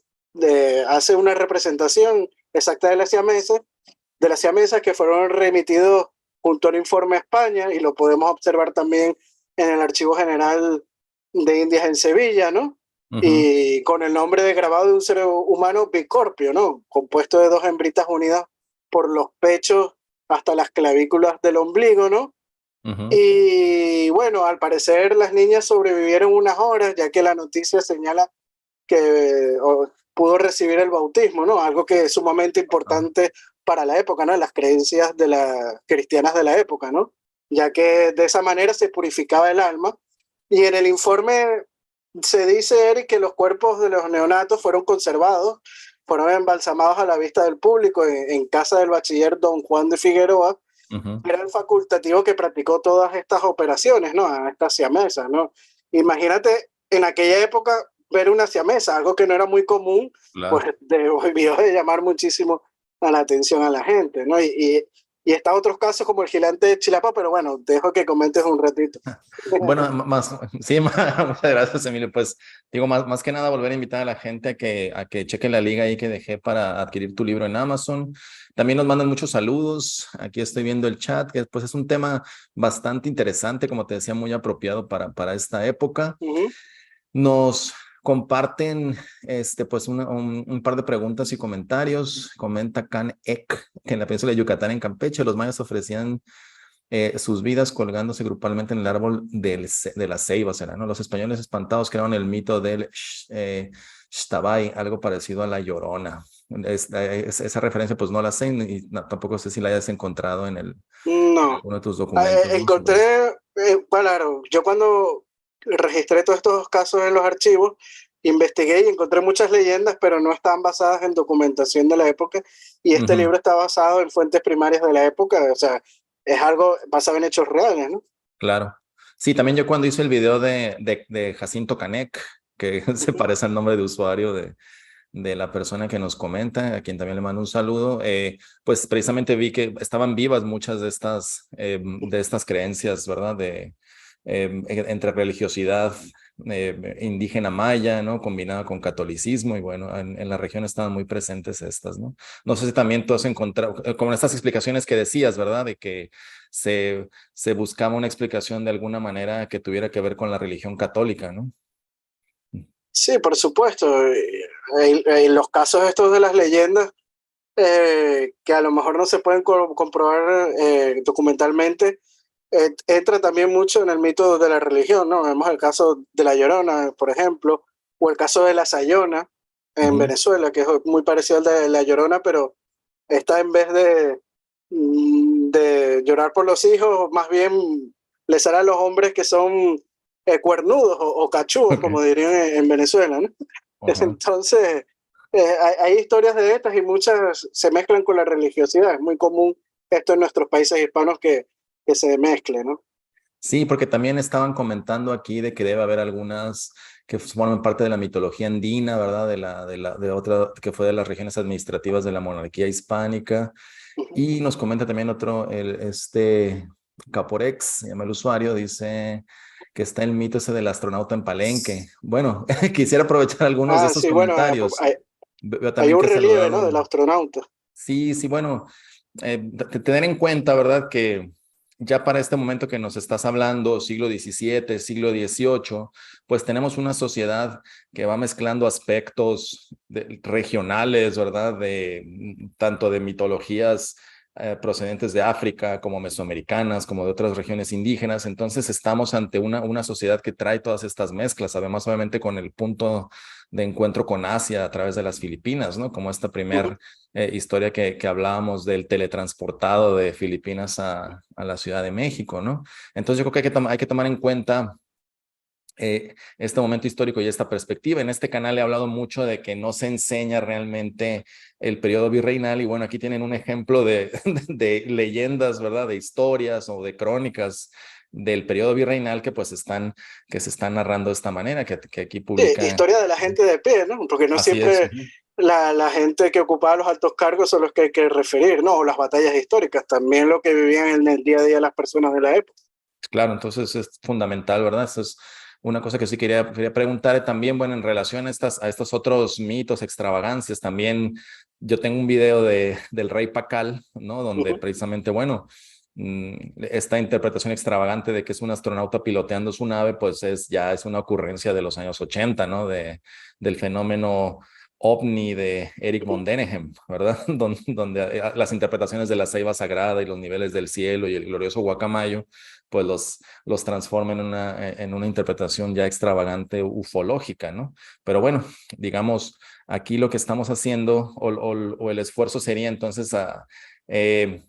hace una representación exacta de las siamesas que fueron remitidos junto al informe a España, y lo podemos observar también en el Archivo General de Indias en Sevilla, ¿no? Ujú, Y con el nombre de grabado de un ser humano bicorpio, ¿no? Compuesto de 2 hembritas unidas por los pechos hasta las clavículas del ombligo, ¿no? ujú. Y bueno, al parecer las niñas sobrevivieron unas horas, ya que la noticia señala que pudo recibir el bautismo, ¿no? Algo que es sumamente Ah, importante para la época, ¿no? Las creencias de las cristianas de la época, ¿no? Ya que de esa manera se purificaba el alma. Y en el informe Se dice, Eric, que los cuerpos de los neonatos fueron conservados, fueron embalsamados a la vista del público en casa del bachiller don Juan de Figueroa, Ujú. era el facultativo que practicó todas estas operaciones, ¿no? A estas siamesas, ¿no? Imagínate en aquella época ver una siamesa, algo que no era muy común, pues Claro. debió de llamar muchísimo a la atención a la gente, ¿no? Y está otros casos como el gigante de Chilapa, pero bueno, dejo que comentes un ratito. Bueno, más, sí, muchas gracias, Emilio. Pues digo, más que nada volver a invitar a la gente a que cheque la liga ahí que dejé para adquirir tu libro en Amazon. También nos mandan muchos saludos. Aquí estoy viendo el chat, que pues es un tema bastante interesante, como te decía, muy apropiado para esta época. Ujú. Nos comparten pues un par de preguntas y comentarios. Comenta Can Ek que en la península de Yucatán, en Campeche, los mayas ofrecían sus vidas colgándose grupalmente en el árbol de la ceiba, ¿será? ¿No? Los españoles espantados crearon el mito del Xtabay, algo parecido a la Llorona. Esa referencia pues no la sé y tampoco sé si la hayas encontrado en No, alguno de tus documentos, ¿no? encontré, claro, yo cuando registré todos estos casos en los archivos, investigué y encontré muchas leyendas, pero no están basadas en documentación de la época. Y este Ujú, libro está basado en fuentes primarias de la época, o sea, es algo basado en hechos reales, ¿no? claro. Sí, también yo cuando hice el video de Jacinto Canek, que se Ujú. parece al nombre de usuario de la persona que nos comenta, a quien también le mando un saludo, pues precisamente vi que estaban vivas muchas de estas creencias, ¿verdad? Entre religiosidad indígena maya, ¿no? Combinada con catolicismo y bueno, en la región estaban muy presentes estas, ¿no? No sé si también tú has encontrado, como estas explicaciones que decías, ¿verdad? De que se buscaba una explicación de alguna manera que tuviera que ver con la religión católica, ¿no? Sí, por supuesto. En los casos estos de las leyendas, que a lo mejor no se pueden comprobar documentalmente, entra también mucho en el mito de la religión, ¿no? Vemos el caso de La Llorona, por ejemplo, o el caso de La Sayona en Ujú. Venezuela, que es muy parecido al de La Llorona, pero esta en vez de llorar por los hijos, más bien les hará a los hombres que son cuernudos o cachúos, Ok. como dirían en Venezuela, ¿no? Ajá. Entonces, hay historias de estas y muchas se mezclan con la religiosidad. Es muy común esto en nuestros países hispanos que se mezcle, ¿no? Sí, porque también estaban comentando aquí de que debe haber algunas que forman parte de la mitología andina, ¿verdad? De otra, que fue de las regiones administrativas de la monarquía hispánica. Ujú. Y nos comenta también otro, Caporex, se llama el usuario, dice que está el mito ese del astronauta en Palenque. Bueno, quisiera aprovechar algunos de Ah, estos sí, bueno, comentarios. Veo hay también un que has relieve, ¿no? Del saludado. astronauta. Sí, sí, bueno, tener en cuenta, ¿verdad? Que ya para este momento que nos estás hablando, siglo XVII, siglo XVIII, pues tenemos una sociedad que va mezclando aspectos regionales, ¿verdad? Tanto de mitologías procedentes de África como mesoamericanas, como de otras regiones indígenas. Entonces estamos ante una sociedad que trae todas estas mezclas, además obviamente con el punto de encuentro con Asia a través de las Filipinas, ¿no? Como esta Ujú. primer historia que hablábamos del teletransportado de Filipinas a la Ciudad de México, ¿no? Entonces yo creo que hay que tomar en cuenta este momento histórico y esta perspectiva. En este canal he hablado mucho de que no se enseña realmente el periodo virreinal y bueno, aquí tienen un ejemplo de leyendas, ¿verdad? De historias o de crónicas del periodo virreinal que se están narrando de esta manera, que aquí Sí, publica. historia de la gente de pie, ¿no? Porque no Así es. siempre la gente que ocupaba los altos cargos son los que hay que referir, ¿no? O las batallas históricas, también lo que vivían en el día a día las personas de la época. Claro, entonces es fundamental, ¿verdad? Eso es una cosa que sí quería preguntar también, bueno, en relación a estos otros mitos, extravagancias, también yo tengo un video del rey Pacal, ¿no? Donde Ujú. precisamente, bueno, esta interpretación extravagante de que es un astronauta piloteando su nave, pues ya es una ocurrencia de los años 80, ¿no? Del fenómeno ovni de Eric Ujú. von Däniken, ¿verdad? Donde las interpretaciones de la ceiba sagrada y los niveles del cielo y el glorioso guacamayo pues los transforma en una interpretación ya extravagante ufológica, ¿no? Pero bueno, digamos, aquí lo que estamos haciendo o el esfuerzo sería entonces eh,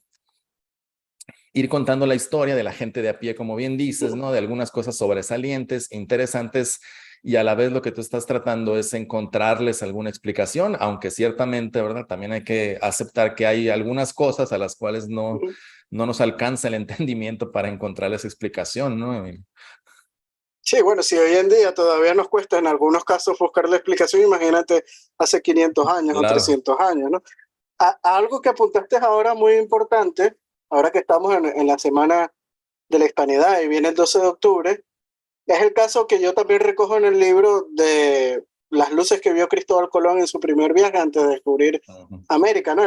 ir contando la historia de la gente de a pie, como bien dices, ¿no? De algunas cosas sobresalientes, interesantes y a la vez lo que tú estás tratando es encontrarles alguna explicación, aunque ciertamente, ¿verdad? También hay que aceptar que hay algunas cosas a las cuales no nos alcanza el entendimiento para encontrarles explicación, ¿no? Sí, bueno, si hoy en día todavía nos cuesta en algunos casos buscar la explicación, imagínate hace 500 años o Claro. 300 años, ¿no? Algo que apuntaste ahora muy importante, ahora que estamos en la Semana de la Hispanidad y viene el 12 de octubre, es el caso que yo también recojo en el libro de las luces que vio Cristóbal Colón en su primer viaje antes de descubrir Ujú. América, ¿no?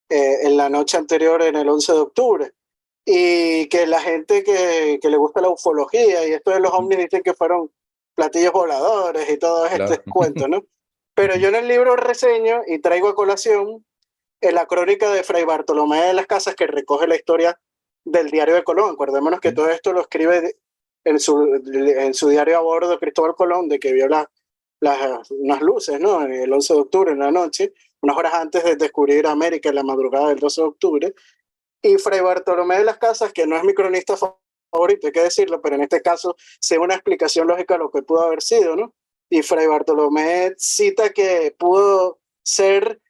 En la noche anterior, en el 11 de octubre. Y que la gente que le gusta la ufología y esto de los ovnis dicen que fueron platillos voladores y todo Claro. este cuento, ¿no? Pero yo en el libro reseño y traigo a colación en la crónica de Fray Bartolomé de las Casas que recoge la historia del diario de Colón. Acordémonos que todo esto lo escribe en su diario a bordo de Cristóbal Colón, de que vio unas luces, ¿no? El 11 de octubre en la noche, unas horas antes de descubrir América en la madrugada del 12 de octubre. Y Fray Bartolomé de las Casas, que no es mi cronista favorito, hay que decirlo, pero en este caso sé una explicación lógica de lo que pudo haber sido, ¿no? Y Fray Bartolomé cita que pudo ser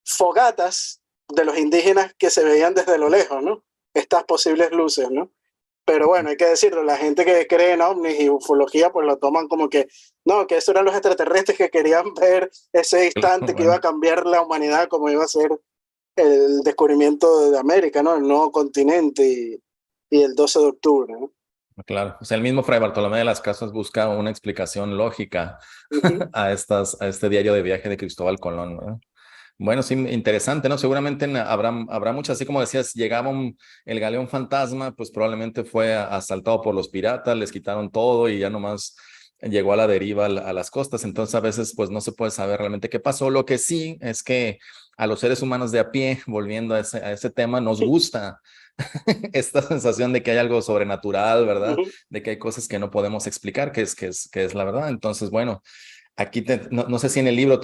fogatas de los indígenas que se veían desde lo lejos, ¿no? Estas posibles luces, ¿no? Pero bueno, hay que decirlo, la gente que cree en ovnis y ufología, pues lo toman como que, no, que esos eran los extraterrestres que querían ver ese instante que iba Bueno, a cambiar la humanidad, como iba a ser el descubrimiento de América, ¿no? El nuevo continente y el 12 de octubre, ¿no? claro. O sea, el mismo Fray Bartolomé de las Casas busca una explicación lógica Ujú. a este diario de viaje de Cristóbal Colón, ¿no? Bueno, sí, interesante, ¿no? Seguramente habrá muchas, así como decías, llegaba el galeón fantasma, pues probablemente fue asaltado por los piratas, les quitaron todo y ya nomás llegó a la deriva a las costas. Entonces a veces pues no se puede saber realmente qué pasó. Lo que sí es que a los seres humanos de a pie, volviendo a ese tema, nos gusta esta sensación de que hay algo sobrenatural, ¿verdad? Ujú. De que hay cosas que no podemos explicar, que es la verdad. Entonces, bueno, aquí no sé si en el libro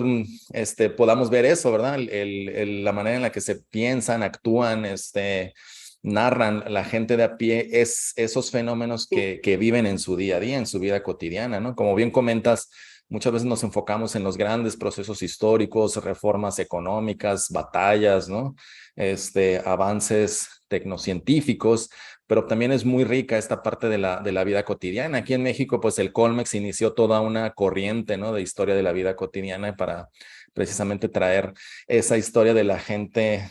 podamos ver eso, ¿verdad? La manera en la que se piensan, actúan, narran la gente de a pie es esos fenómenos que viven en su día a día, en su vida cotidiana, ¿no? Como bien comentas, muchas veces nos enfocamos en los grandes procesos históricos, reformas económicas, batallas, ¿no? Avances tecnocientíficos, pero también es muy rica esta parte de la vida cotidiana. Aquí en México, pues el Colmex inició toda una corriente, ¿no? De historia de la vida cotidiana para precisamente traer esa historia de la gente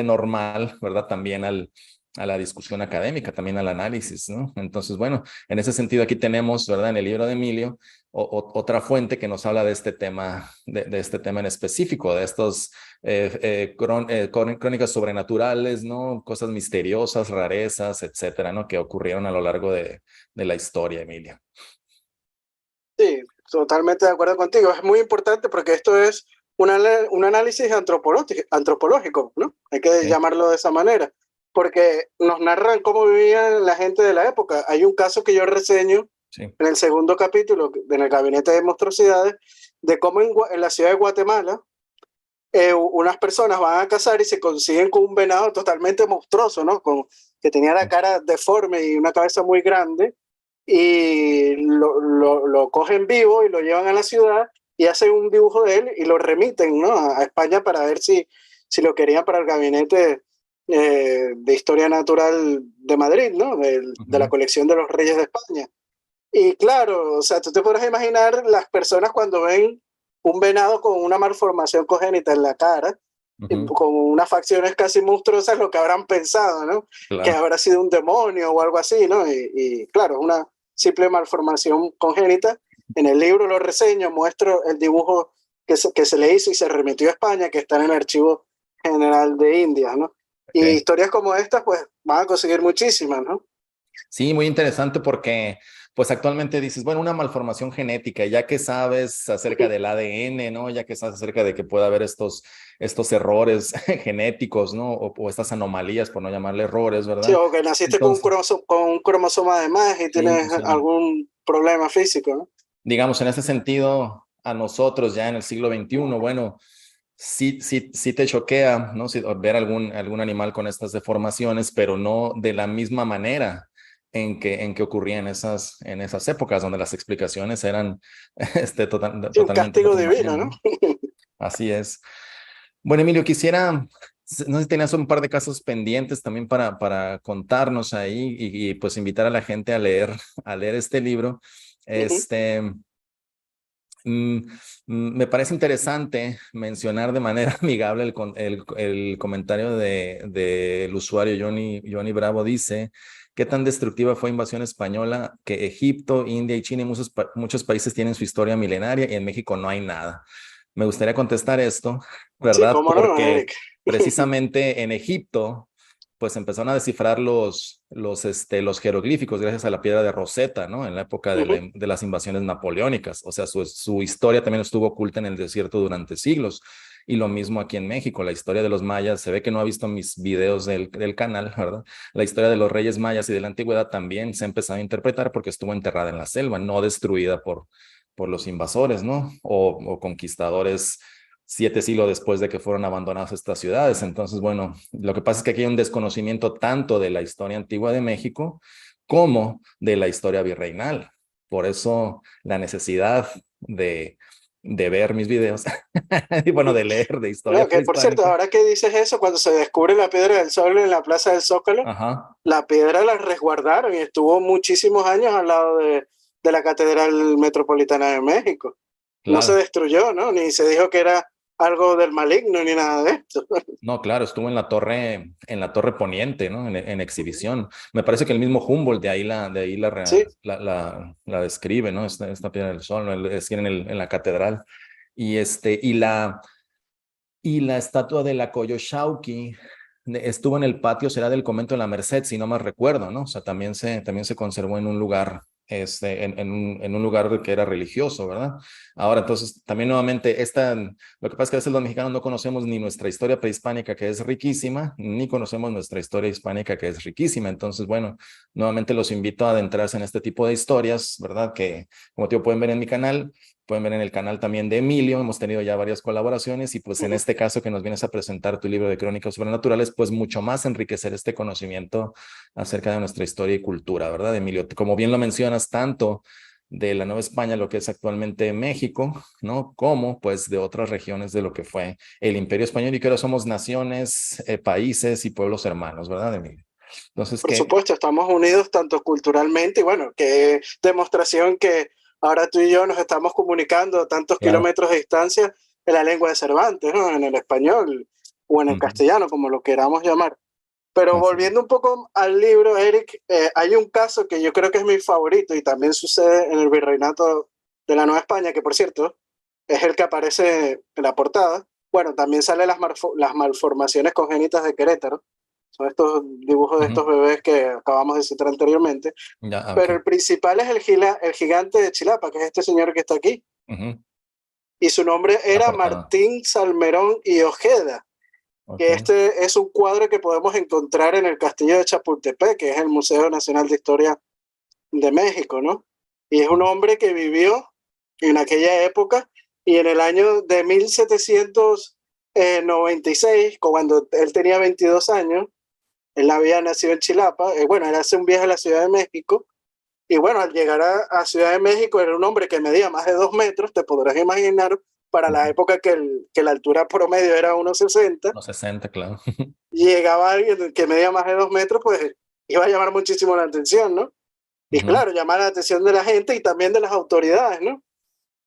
normal, ¿verdad? También a la discusión académica, también al análisis, ¿no? Entonces, bueno, en ese sentido aquí tenemos, ¿verdad? En el libro de Emilio, otra fuente que nos habla de este tema, de este tema en específico, de estos crónicas sobrenaturales, ¿no? Cosas misteriosas, rarezas, etcétera, ¿no? Que ocurrieron a lo largo de la historia, Emilia. Sí, totalmente de acuerdo contigo. Es muy importante porque esto es un análisis antropológico, ¿no? Hay que Sí, llamarlo de esa manera, porque nos narran cómo vivían la gente de la época. Hay un caso que yo reseño sí. en el segundo capítulo, en el Gabinete de Monstruosidades, de cómo en la ciudad de Guatemala unas personas van a cazar y se consiguen con un venado totalmente monstruoso, ¿no? Que tenía la cara deforme y una cabeza muy grande, y lo cogen vivo y lo llevan a la ciudad y hacen un dibujo de él y lo remiten, ¿no? A España para ver si lo querían para el gabinete de Historia Natural de Madrid, ¿no? De la Ujú, colección de los Reyes de España. Y claro, o sea, tú te puedes imaginar las personas cuando ven un venado con una malformación congénita en la cara, y ujú, con unas facciones casi monstruosas, lo que habrán pensado, ¿no? Que claro. habrá sido un demonio o algo así, ¿no? Y claro, una simple malformación congénita. En el libro lo reseño, muestro el dibujo que se le hizo y se remitió a España, que está en el Archivo General de Indias, ¿no? Y Okay. historias como estas, pues van a conseguir muchísimas, ¿no? Sí, muy interesante porque, pues actualmente dices, bueno, una malformación genética, ya que sabes acerca del ADN, ¿no? Ya que sabes acerca de que puede haber estos errores genéticos, ¿no? O estas anomalías, por no llamarle errores, Sí, ¿verdad? o que naciste Entonces, con un cromosoma de más y sí, tienes sí. algún problema físico, ¿no? Digamos, en ese sentido, a nosotros ya en el siglo XXI, bueno, sí te choquea, ¿no? Ver algún animal con estas deformaciones, pero no de la misma manera en que ocurría en esas épocas, donde las explicaciones eran Sí, un totalmente de castigo otra divino, manera, ¿no? ¿no? Así es. Bueno, Emilio, quisiera, no sé si tenías un par de casos pendientes también para contarnos ahí pues invitar a la gente a leer este libro. Ujú. Este, mm, Me parece interesante mencionar de manera amigable el comentario del usuario Johnny Bravo. Dice: ¿qué tan destructiva fue invasión española que Egipto, India y China y muchos países tienen su historia milenaria y en México no hay nada? Me gustaría contestar esto, Sí, ¿verdad? cómo no, Porque Eric. precisamente en Egipto, pues empezaron a descifrar los jeroglíficos gracias a la piedra de Rosetta, ¿no? En la época Ujú. de las invasiones napoleónicas. O sea, su historia también estuvo oculta en el desierto durante siglos. Y lo mismo aquí en México, la historia de los mayas, se ve que no ha visto mis videos del canal, ¿verdad? La historia de los reyes mayas y de la antigüedad también se ha empezado a interpretar porque estuvo enterrada en la selva, no destruida por los invasores, ¿no? O conquistadores 7 siglos después de que fueron abandonadas estas ciudades. Entonces, bueno, lo que pasa es que aquí hay un desconocimiento tanto de la historia antigua de México como de la historia virreinal. Por eso la necesidad de ver mis videos y bueno, de leer de historia No, que por cierto, prehispánica. ahora que dices eso, cuando se descubre la piedra del Sol en la Plaza del Zócalo, Ajá, la piedra la resguardaron y estuvo muchísimos años al lado de la Catedral Metropolitana de México. No se claro. destruyó, ¿no? Ni se dijo que era algo del maligno ni nada de esto. No, claro, estuvo en la torre poniente, ¿no? En exhibición. Me parece que el mismo Humboldt de ahí Sí, la describe, ¿no? Esta piedra del sol, ¿no? Es decir, en la catedral. Y y la estatua de la Coyolxauhqui estuvo en el patio, será del convento de la Merced, si no más recuerdo, ¿no? O sea, también se conservó en un lugar, en un lugar que era religioso, ¿verdad? Ahora, entonces, también nuevamente, lo que pasa es que a veces los mexicanos no conocemos ni nuestra historia prehispánica, que es riquísima, ni conocemos nuestra historia hispánica, que es riquísima. Entonces, bueno, nuevamente los invito a adentrarse en este tipo de historias, ¿verdad? Que, como te digo, pueden ver en mi canal. Pueden ver en el canal también de Emilio, hemos tenido ya varias colaboraciones y pues en ujú, este caso que nos vienes a presentar tu libro de crónicas sobrenaturales, pues mucho más enriquecer este conocimiento acerca de nuestra historia y cultura, ¿verdad, Emilio? Como bien lo mencionas, tanto de la Nueva España, lo que es actualmente México, ¿no? Como pues de otras regiones de lo que fue el Imperio Español y que ahora somos naciones, países y pueblos hermanos, ¿verdad, Emilio? Entonces, por que, supuesto, estamos unidos tanto culturalmente y bueno, qué demostración que ahora tú y yo nos estamos comunicando a tantos claro. kilómetros de distancia en la lengua de Cervantes, ¿no? En el español o en el Ujú, castellano, como lo queramos llamar. Pero así es. volviendo un poco al libro, Eric, hay un caso que yo creo que es mi favorito y también sucede en el Virreinato de la Nueva España, que por cierto es el que aparece en la portada. Bueno, también sale las malformaciones congénitas de Querétaro. Son estos dibujos de Ujú. estos bebés que acabamos de citar anteriormente. Ya, Pero ok. el principal es el gigante de Chilapa, que es este señor que está aquí. Ujú. Y su nombre La era portada. Martín Salmerón y Ojeda, Ok. que este es un cuadro que podemos encontrar en el Castillo de Chapultepec, que es el Museo Nacional de Historia de México, ¿no? Y es un Ujú. hombre que vivió en aquella época y en el año de 1796, cuando él tenía 22 años, él había nacido en Chilapa, bueno, él hace un viaje a la Ciudad de México y bueno, al llegar a Ciudad de México era un hombre que medía más de 2 metros, te podrás imaginar, para la Ujú. época que la altura promedio era 1,60. Los 60, claro. Llegaba alguien que medía más de 2 metros, pues iba a llamar muchísimo la atención, ¿no? Y Ujú. claro, llamar la atención de la gente y también de las autoridades, ¿no?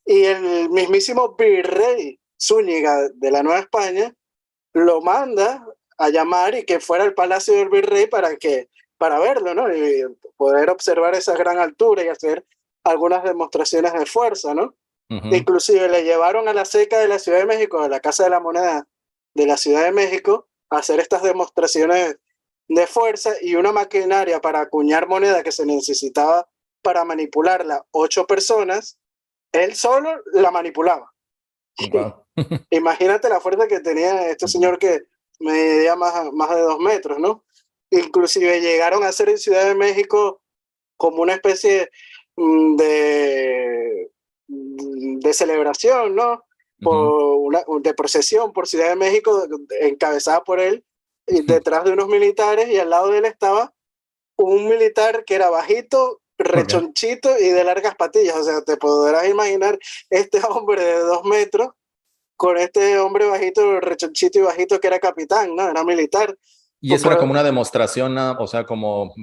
Y el mismísimo virrey Zúñiga de la Nueva España lo manda a llamar y que fuera al palacio del virrey para verlo, ¿no? Y poder observar esa gran altura y hacer algunas demostraciones de fuerza, ¿no? Ujú. Inclusive le llevaron a la seca de la Ciudad de México, a la Casa de la Moneda de la Ciudad de México, a hacer estas demostraciones de fuerza y una maquinaria para acuñar moneda que se necesitaba para manipularla 8 personas, él solo la manipulaba. Wow. Imagínate la fuerza que tenía este señor que medía más de 2 metros, ¿no? Inclusive llegaron a hacer en Ciudad de México como una especie de celebración, ¿no? Ujú. De procesión por Ciudad de México, encabezada por él, y detrás de unos militares, y al lado de él estaba un militar que era bajito, Ok. rechonchito y de largas patillas. O sea, te podrás imaginar este hombre de 2 metros con este hombre bajito, rechonchito y bajito que era capitán, ¿no? Era militar. Y Pues eso era por, como una demostración, o sea, como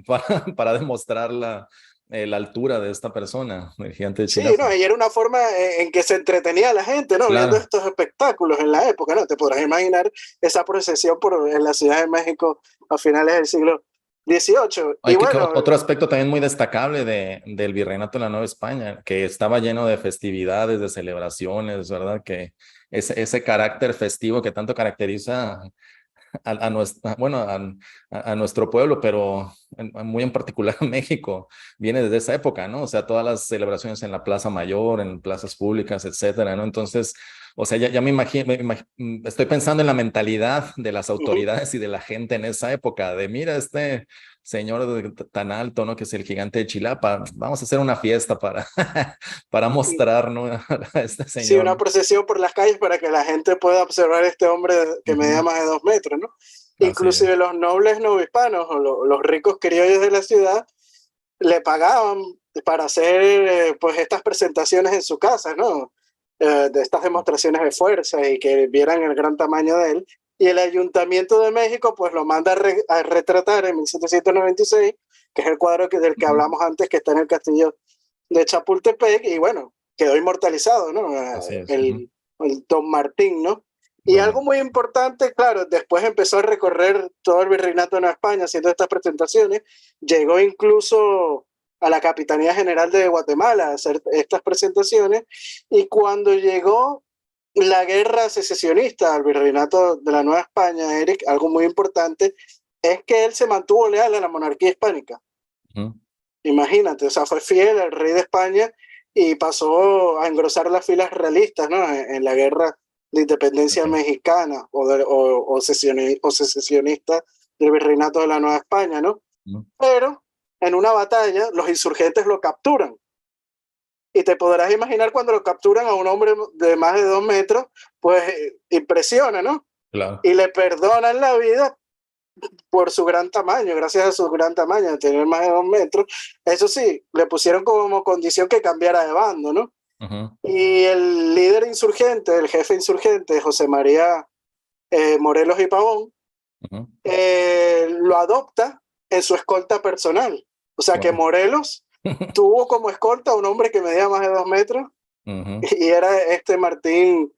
para demostrar la altura de esta persona, el gigante de sí, Chilapa. ¿no? Y era una forma en que se entretenía la gente, ¿no? Viendo Claro. estos espectáculos en la época, ¿no? Te podrás imaginar esa procesión en la Ciudad de México a finales del siglo XVIII. Y Hay bueno, otro aspecto también muy destacable del Virreinato de la Nueva España, que estaba lleno de festividades, de celebraciones, ¿verdad? Que ese carácter festivo que tanto caracteriza bueno, a nuestro pueblo, pero muy en particular a México, viene desde esa época, ¿no? O sea, todas las celebraciones en la Plaza Mayor, en plazas públicas, etcétera, ¿no? Entonces, o sea, ya me imagino, estoy pensando en la mentalidad de las ujú. autoridades y de la gente en esa época, de mira, este señor tan alto, ¿no? Que es el gigante de Chilapa, vamos a hacer una fiesta para mostrar, ¿no? A este Sí, señor, una ¿no? procesión por las calles para que la gente pueda observar a este hombre que medía Ujú. más de 2 metros, ¿no? Así es. Inclusive los nobles novohispanos o los ricos criollos de la ciudad le pagaban para hacer pues estas presentaciones en su casa, ¿no? De estas demostraciones de fuerza y que vieran el gran tamaño de él. Y el Ayuntamiento de México pues lo manda a retratar en 1796, que es el cuadro del que Ujú. hablamos antes, que está en el castillo de Chapultepec, y bueno, quedó inmortalizado, ¿no? Así es. Ujú. El Don Martín, ¿no? Y Don algo Mar- muy importante, claro, después empezó a recorrer todo el virreinato de Nueva España haciendo estas presentaciones, llegó incluso a la Capitanía General de Guatemala a hacer estas presentaciones, y cuando llegó la guerra secesionista al virreinato de la Nueva España, Eric, algo muy importante es que él se mantuvo leal a la monarquía hispánica. Ujú. Imagínate, o sea, fue fiel al rey de España y pasó a engrosar las filas realistas, ¿no? En la guerra de independencia Ok. mexicana o secesionista del virreinato de la Nueva España, ¿no? Ujú. Pero en una batalla los insurgentes lo capturan. Y te podrás imaginar cuando lo capturan a un hombre de más de 2 metros, pues impresiona, ¿no? Claro. Y le perdonan la vida por su gran tamaño, gracias a su gran tamaño, de tener más de 2 metros. Eso sí, le pusieron como condición que cambiara de bando, ¿no? Ujú. Y el líder insurgente, el jefe insurgente, José María Morelos y Pavón, Ujú. lo adopta en su escolta personal. O sea que Wow. Morelos tuvo como escolta a un hombre que medía más de 2 metros Ujú. y era este Martín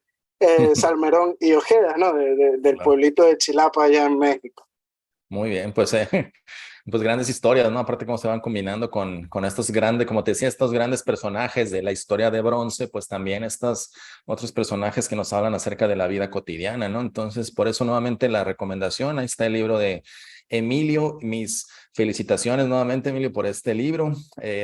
Salmerón y Ojeda, ¿no? Del Claro. pueblito de Chilapa, allá en México. Muy bien, pues, pues grandes historias, ¿no? Aparte cómo se van combinando con estos grandes, como te decía, estos grandes personajes de la historia de bronce, pues también estos otros personajes que nos hablan acerca de la vida cotidiana, ¿no? Entonces, por eso nuevamente la recomendación, ahí está el libro de Emilio, mis felicitaciones nuevamente, Emilio, por este libro.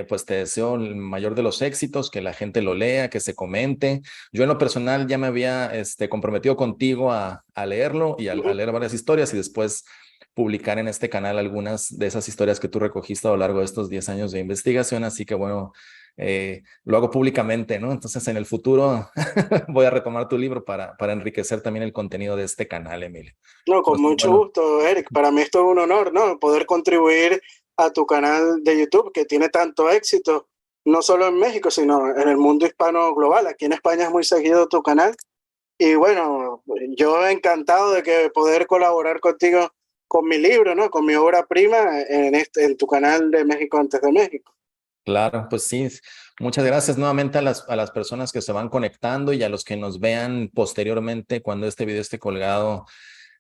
Pues te deseo el mayor de los éxitos, que la gente lo lea, que se comente. Yo en lo personal ya me había comprometido contigo a leerlo y a Uh -huh. leer varias historias y después publicar en este canal algunas de esas historias que tú recogiste a lo largo de estos 10 años de investigación, así que bueno, lo hago públicamente, ¿no? Entonces en el futuro voy a retomar tu libro para enriquecer también el contenido de este canal, Emilio. No, con Entonces, mucho bueno, gusto, Eric. Para mí esto es un honor, ¿no? Poder contribuir a tu canal de YouTube que tiene tanto éxito, no solo en México, sino en el mundo hispano global. Aquí en España es muy seguido tu canal. Y bueno, yo encantado de que poder colaborar contigo con mi libro, ¿no? Con mi obra prima en tu canal de México antes de México. claro, pues sí. Muchas gracias nuevamente a las personas que se van conectando y a los que nos vean posteriormente cuando este video esté colgado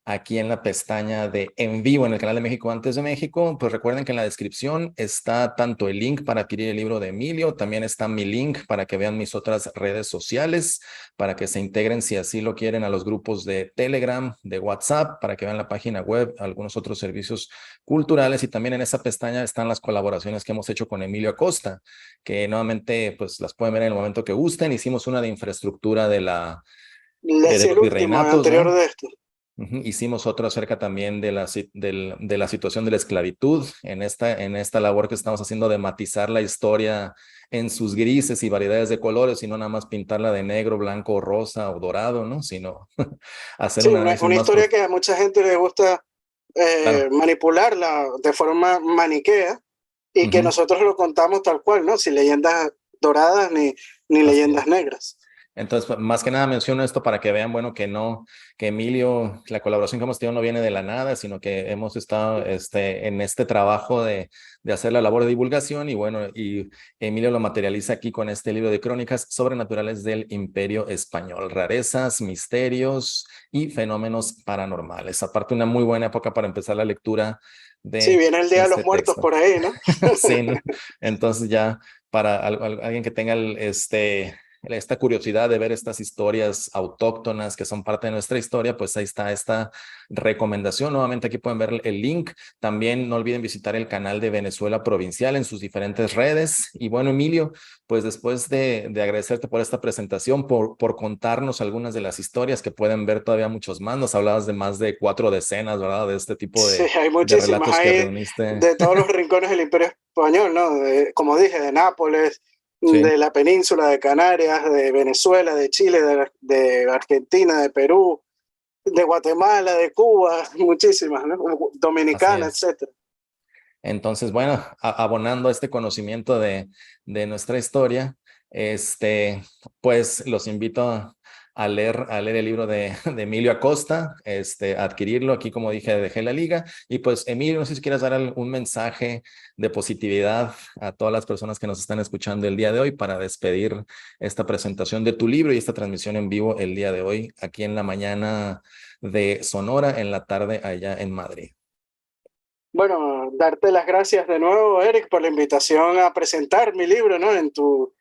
aquí en la pestaña de en vivo en el canal de México antes de México. Pues recuerden que en la descripción está tanto el link para adquirir el libro de Emilio, también está mi link para que vean mis otras redes sociales, para que se integren si así lo quieren a los grupos de Telegram, de WhatsApp, para que vean la página web, algunos otros servicios culturales y también en esa pestaña están las colaboraciones que hemos hecho con Emilio Acosta, que nuevamente pues las pueden ver en el momento que gusten. Hicimos una de infraestructura Es de el los último, virreinatos, anterior ¿no? de esto. Ujú. Hicimos otro acerca también de la situación de la esclavitud en esta labor que estamos haciendo de matizar la historia en sus grises y variedades de colores y no nada más pintarla de negro, blanco, rosa o dorado, ¿no? Sino hacer Sí, un análisis una más historia profundo. que a mucha gente le gusta Claro. manipularla de forma maniquea y que Ujú. nosotros lo contamos tal cual, ¿no? Sin leyendas doradas ni Así leyendas es. negras. Entonces, más que nada menciono esto para que vean, bueno, que no, que Emilio, la colaboración que hemos tenido no viene de la nada, sino que hemos estado en este trabajo de hacer la labor de divulgación y bueno, y Emilio lo materializa aquí con este libro de crónicas sobrenaturales del Imperio Español, rarezas, misterios y fenómenos paranormales. Aparte, una muy buena época para empezar la lectura Sí, de viene el Día de los este Muertos texto. por ahí, ¿no? Sí, ¿no? Entonces ya para alguien que tenga esta curiosidad de ver estas historias autóctonas que son parte de nuestra historia, pues ahí está esta recomendación. Nuevamente aquí pueden ver el link. También no olviden visitar el canal de Venezuela Provincial en sus diferentes redes. Y bueno, Emilio, pues después de agradecerte por esta presentación, por contarnos algunas de las historias que pueden ver todavía muchos más. Nos hablabas de más de 4 decenas, ¿verdad? De este tipo Sí, hay de muchísimas. relatos que Hay reuniste. de todos los rincones del Imperio Español, ¿no? Como dije, de Nápoles, Sí, de la península de Canarias, de Venezuela, de Chile, de Argentina, de Perú, de Guatemala, de Cuba, muchísimas, ¿no? así Dominicana, es. etcétera. Entonces, bueno, abonando a este conocimiento de nuestra historia, este, pues los invito a leer el libro de Emilio Acosta, a adquirirlo. Aquí, como dije, dejé la liga. Y pues, Emilio, no sé si quieres dar un mensaje de positividad a todas las personas que nos están escuchando el día de hoy para despedir esta presentación de tu libro y esta transmisión en vivo el día de hoy, aquí en la mañana de Sonora, en la tarde allá en Madrid. Bueno, darte las gracias de nuevo, Eric, por la invitación a presentar mi libro, ¿no? En tu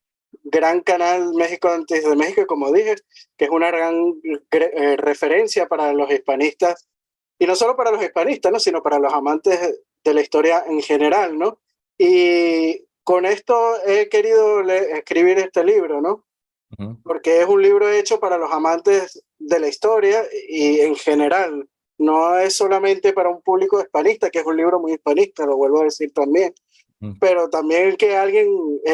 gran canal México antes de México, como dije, que es una gran referencia para los hispanistas, y no solo para los hispanistas, ¿no? Sino para los amantes de la historia en general, ¿no? Y con esto he querido escribir este libro, ¿no? Ujú, Porque es un libro hecho para los amantes de la historia y en general. No es solamente para un público hispanista, que es un libro muy hispanista, lo vuelvo a decir también, ujú. pero también que alguien,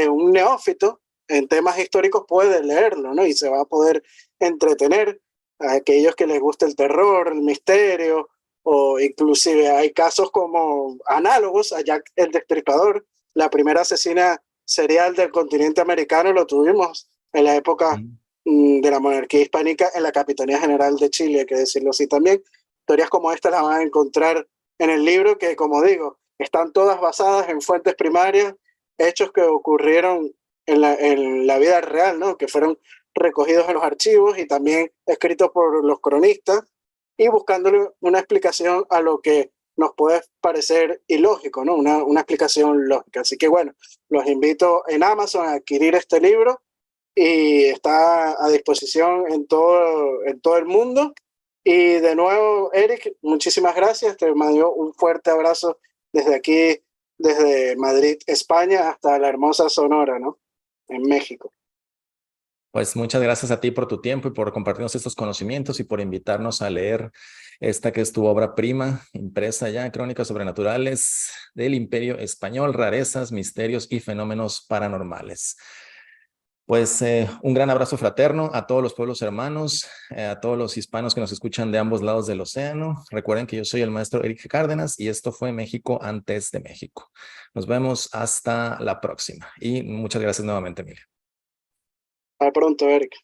un neófito en temas históricos puede leerlo, ¿no? Y se va a poder entretener a aquellos que les gusta el terror, el misterio, o inclusive hay casos como análogos a Jack el Destripador, la primera asesina serial del continente americano, lo tuvimos en la época Mm. de la monarquía hispánica en la Capitanía General de Chile, hay que decirlo así también. Historias como esta las van a encontrar en el libro que, como digo, están todas basadas en fuentes primarias, hechos que ocurrieron en la vida real, ¿no? Que fueron recogidos en los archivos y también escritos por los cronistas y buscándole una explicación a lo que nos puede parecer ilógico, ¿no? Una explicación lógica. Así que bueno, los invito en Amazon a adquirir este libro y está a disposición en todo el mundo. Y de nuevo, Eric, muchísimas gracias. Te mando un fuerte abrazo desde aquí, desde Madrid, España, hasta la hermosa Sonora, ¿no? En México. Pues muchas gracias a ti por tu tiempo y por compartirnos estos conocimientos y por invitarnos a leer esta que es tu obra prima, impresa ya, Crónicas Sobrenaturales del Imperio Español, rarezas, misterios y fenómenos paranormales. Pues un gran abrazo fraterno a todos los pueblos hermanos, a todos los hispanos que nos escuchan de ambos lados del océano. Recuerden que yo soy el maestro Eric Cárdenas y esto fue México antes de México. Nos vemos hasta la próxima y muchas gracias nuevamente, Emilia. Hasta pronto, Eric.